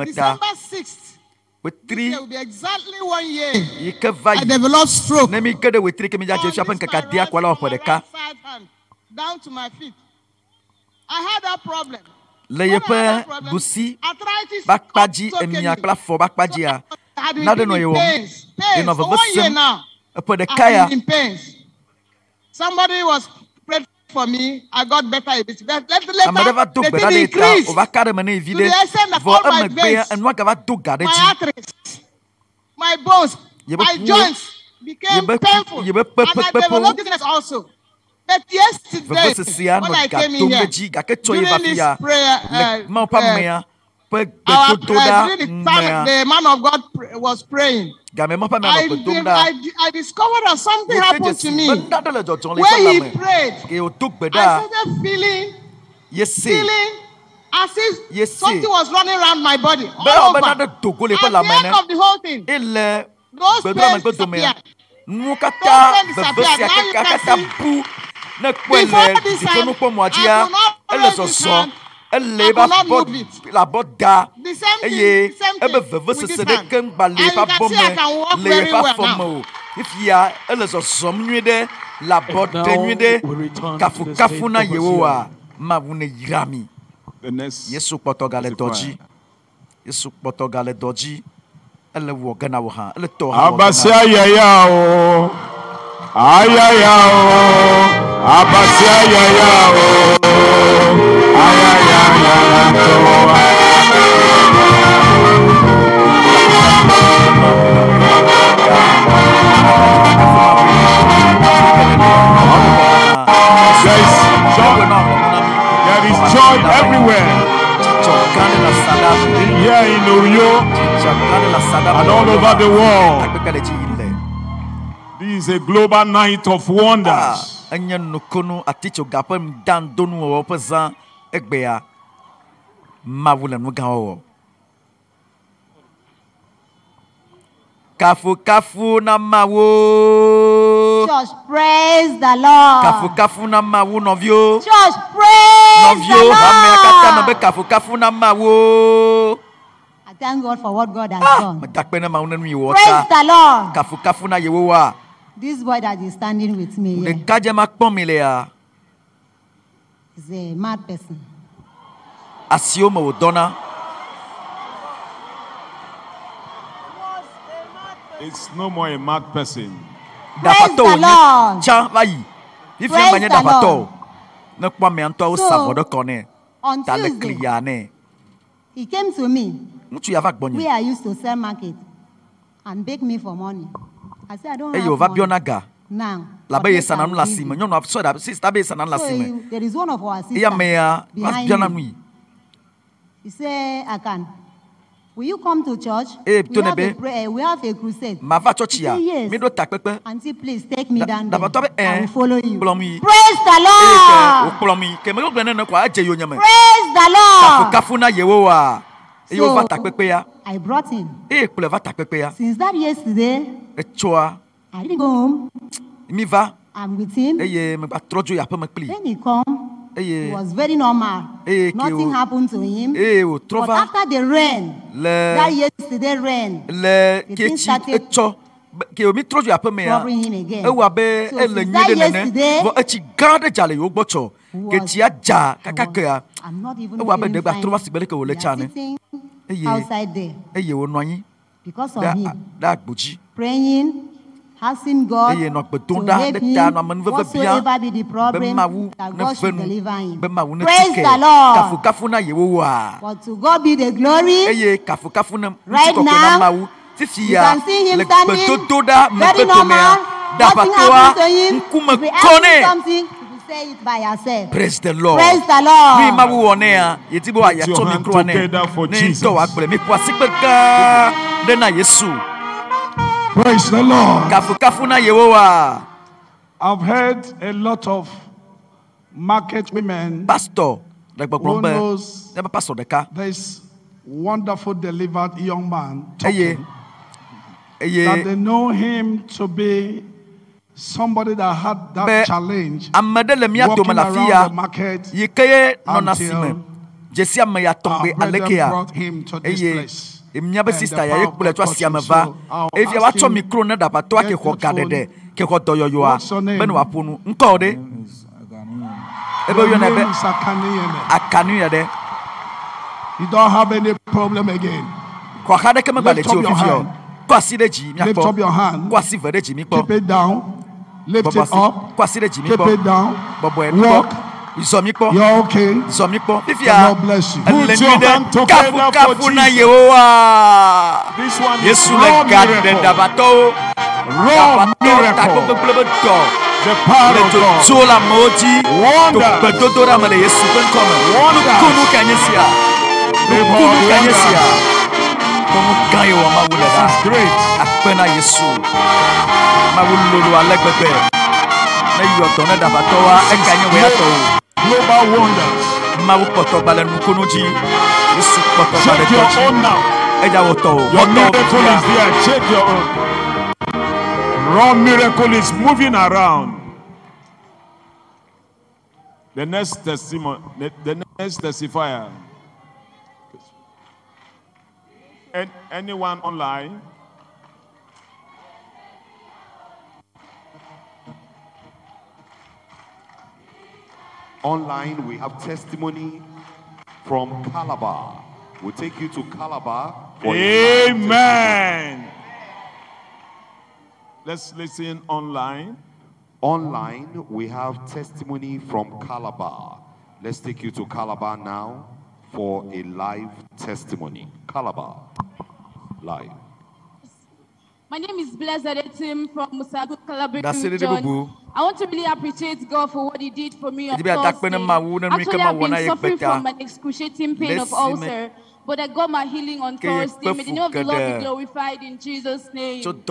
December 6th, it will be exactly 1 year. I developed stroke. On this right side hand, down to my feet. I had that problem. Arthritis I had been in pains. For 1 year now. I've been in pains. Somebody was prayed for me. I got better a bit. Later, they didn't increase. To the extent that all my veins, my arteries, my bones, my joints became painful. And I developed this also. But yesterday, when I came in here, during this prayer, the man of God was praying. I discovered that something happened to me. When he prayed, I started feeling as if something was running around my body. All over. At the end of the whole thing, those pains disappeared. Now you can see, before this hand, I could not raise this hand. I could not move it. The same thing with this hand. And you can see I can walk very well now. The next Abasia yaya o, ayaya o, abasia yaya o, ayaya There is joy everywhere. Here in Uyo and all over the world. This is a global night of wonders. Kafu kafu na mawo. Church, praise the Lord. Kafu kafu na mawo novio. Church, praise the Lord. Kafu kafu na mawo. I thank God for what God has done. Praise the Lord. Kafu kafu na Yehowa. This boy that is standing with me here is a mad person. Asioma Odona. It's no more a mad person. Praise the Lord. Praise the Lord. So, on Tuesday, he came to me where I used to sell market and beg me for money. I said, I don't have money now. So there is one of our sisters behind me. He said, I can. Will you come to church? We have a crusade. He said, yes. Auntie, please take me down there. I will follow you. Praise the Lord. Praise the Lord. So, I brought him. Since that yesterday, I didn't go home. I'm with him. When he come, It was very normal. Nothing happened to him. But after the rain, that yesterday rain, the thing started troubling him again. So since that yesterday, I'm not even feeling fine. We are sitting outside there because of him. Praying, asking God to help him, whatsoever be the problem, that God should deliver him. Praise the Lord. But to God be the glory. Right now, you can see him standing, very normal. Nothing happened to him. If we ask him something, you say it by yourself. Praise the Lord. Praise the Lord. Put your hand together for Jesus. Praise the Lord. I've heard a lot of market women Pastor, who knows this wonderful delivered young man talking, that they know him to be somebody that had that challenge walking around the market until our brethren brought him to this place. Sister ya yekule twa siamava evi wacho mikro na dapato ake hogadede ke hodoyoyoa benu apunu nkode ebe yo na be akanu ya de. You don't have any problem again. Kwa hada kema baleti ofifio kwa sideji mi lift up your hand, kwa sivereji mi keep it down, lift it up, kwa sideji mi keep it down, walk. You're okay. The God bless you. Put your hand together for Jesus. This one is raw miracle. Raw miracle. The power of God. Wonder. Global wonders. Check your own now. Your miracle is there. Check your own. Raw miracle is moving around. The next testimony, the next testifier. Anyone online? Online, we have testimony from Calabar. We'll take you to Calabar. Amen. Let's listen online. Online, we have testimony from Calabar. Let's take you to Calabar now for a live testimony. Calabar, live. My name is Blessed Etim from Musagu, Calabar region. I want to really appreciate God for what He did for me on Thursday. Actually, I've been suffering from an excruciating pain of ulcer, but I got my healing on Thursday. May the name of the Lord be glorified in Jesus' name. Praise the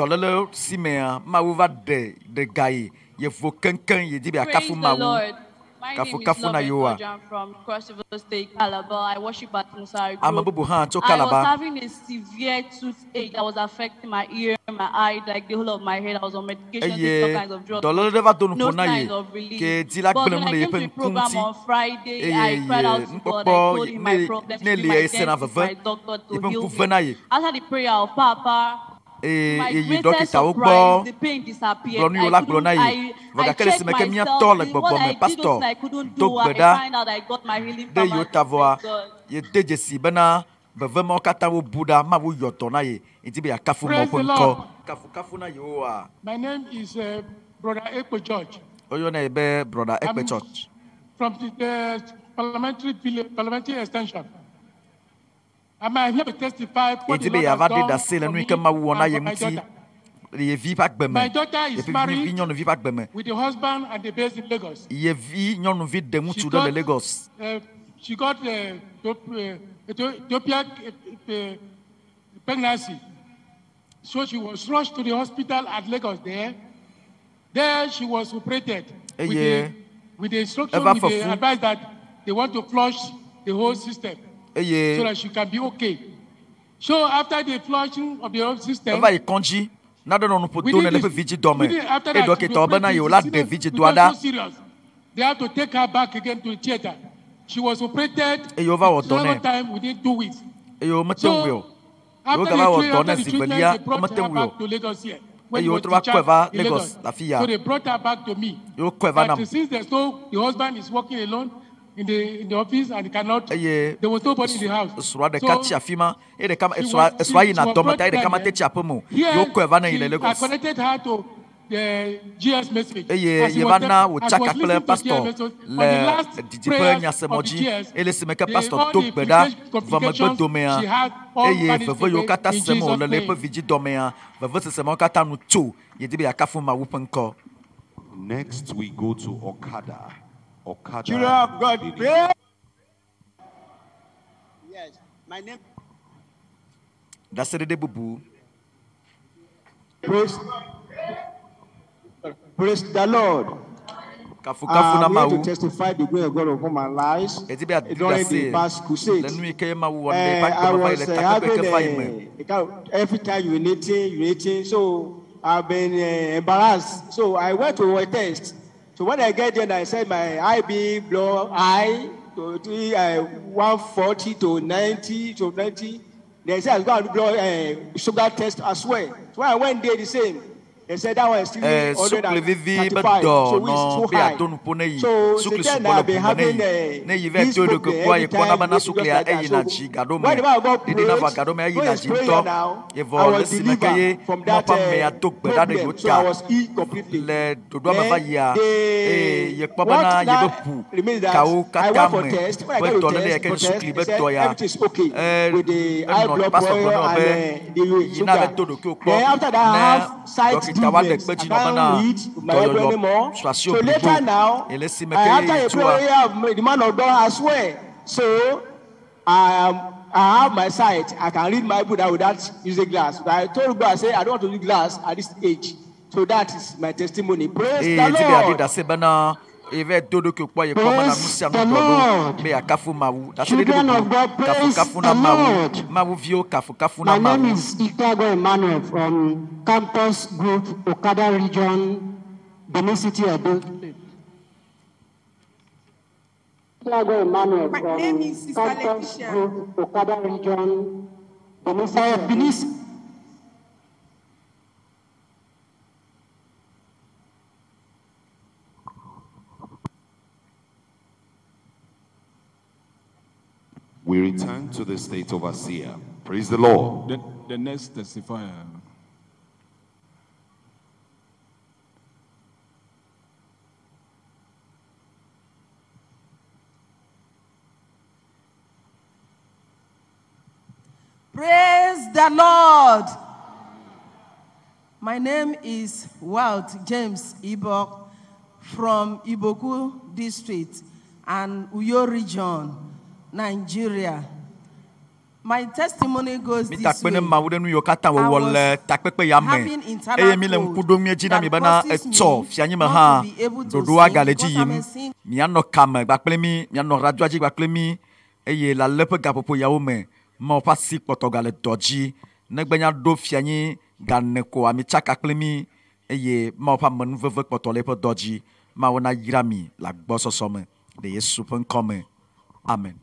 Lord. My name is Lovett from Croisade State, Calabar. I worship at Musari Group. I was having a severe toothache that was affecting my ear, my eye, like the whole of my head. I was on medication, all kinds of drugs. No signs of relief. But when I came to the program on Friday, I cried out to God. I told Him my problems, my dentist, my doctor to heal me. After the prayer of Papa, my greatest surprise, the pain disappeared. I checked myself, what I did was I couldn't do. I find out I got my healing from my God. Praise the Lord. My name is Brother Ekpo George. Brother Ekpo George. From the parliamentary extension. I'm here to testify what the Lord has done for me and for my daughter. My daughter is married with a husband and they based in Lagos. She got ectopic pregnancy. So she was rushed to the hospital at Lagos there. There she was operated with the instruction, with the advice that they want to flush the whole system. So that she can be okay. So after the flushing of the whole system, after that, so serious. they had to take her back again to the theater. She was operated. Several times we didn't do it. So after the treatment, they brought her back to Lagos here. When he was discharged in Lagos. So they brought her back to me. But since there's no, the husband is working alone in the office and he cannot, there was nobody in the house. So I connected her to the GS message. As he was listening to GS message, on the last prayers of the GS, all the complications she had all vanished away in Jesus' name. Next, we go to Okada. Okada. Children of God, pray. Yes, my name. That's the Bubu. Praise the Lord. I'm here to testify the grace of God upon my lives during the past crusade. I was having every time urinating, so I've been embarrassed. So I went to a test. So when I get there, I said my IB blood high to 140 to 90 to 90. They said I was going to do sugar test as well. So when I went there, the same. They said that one is still 135, so it's too high. So then I've been having this problem every time. So when the man got prayed, when he's prayer now, I was delivered from that problem. So I was healed completely. Then what now remains that I went for test. When I got to test, they said everything's okay with the high blood pressure and the sugar. Then after that, I have side I can't read my Bible anymore. So later now, after a prayer, the man of God as well. So I have my sight. I can read my Bible without using glass. But I told God, I said, I don't want to use glass at this age. So that is my testimony. Praise the Lord. Praise the Lord. Children of God, praise the Lord. My name is Ikago Emmanuel from Campus Group, Okada Region, Benin City, Edo. Ikago Emmanuel from Campus Group, Okada Region, Benin City. We return to the state overseer. Praise the Lord. The next testifier. Praise the Lord. My name is Walt James Ibok from Iboku District and Uyo Region, Nigeria. My testimony goes this way. I was having internal code that causes me not to be able to sing Amen.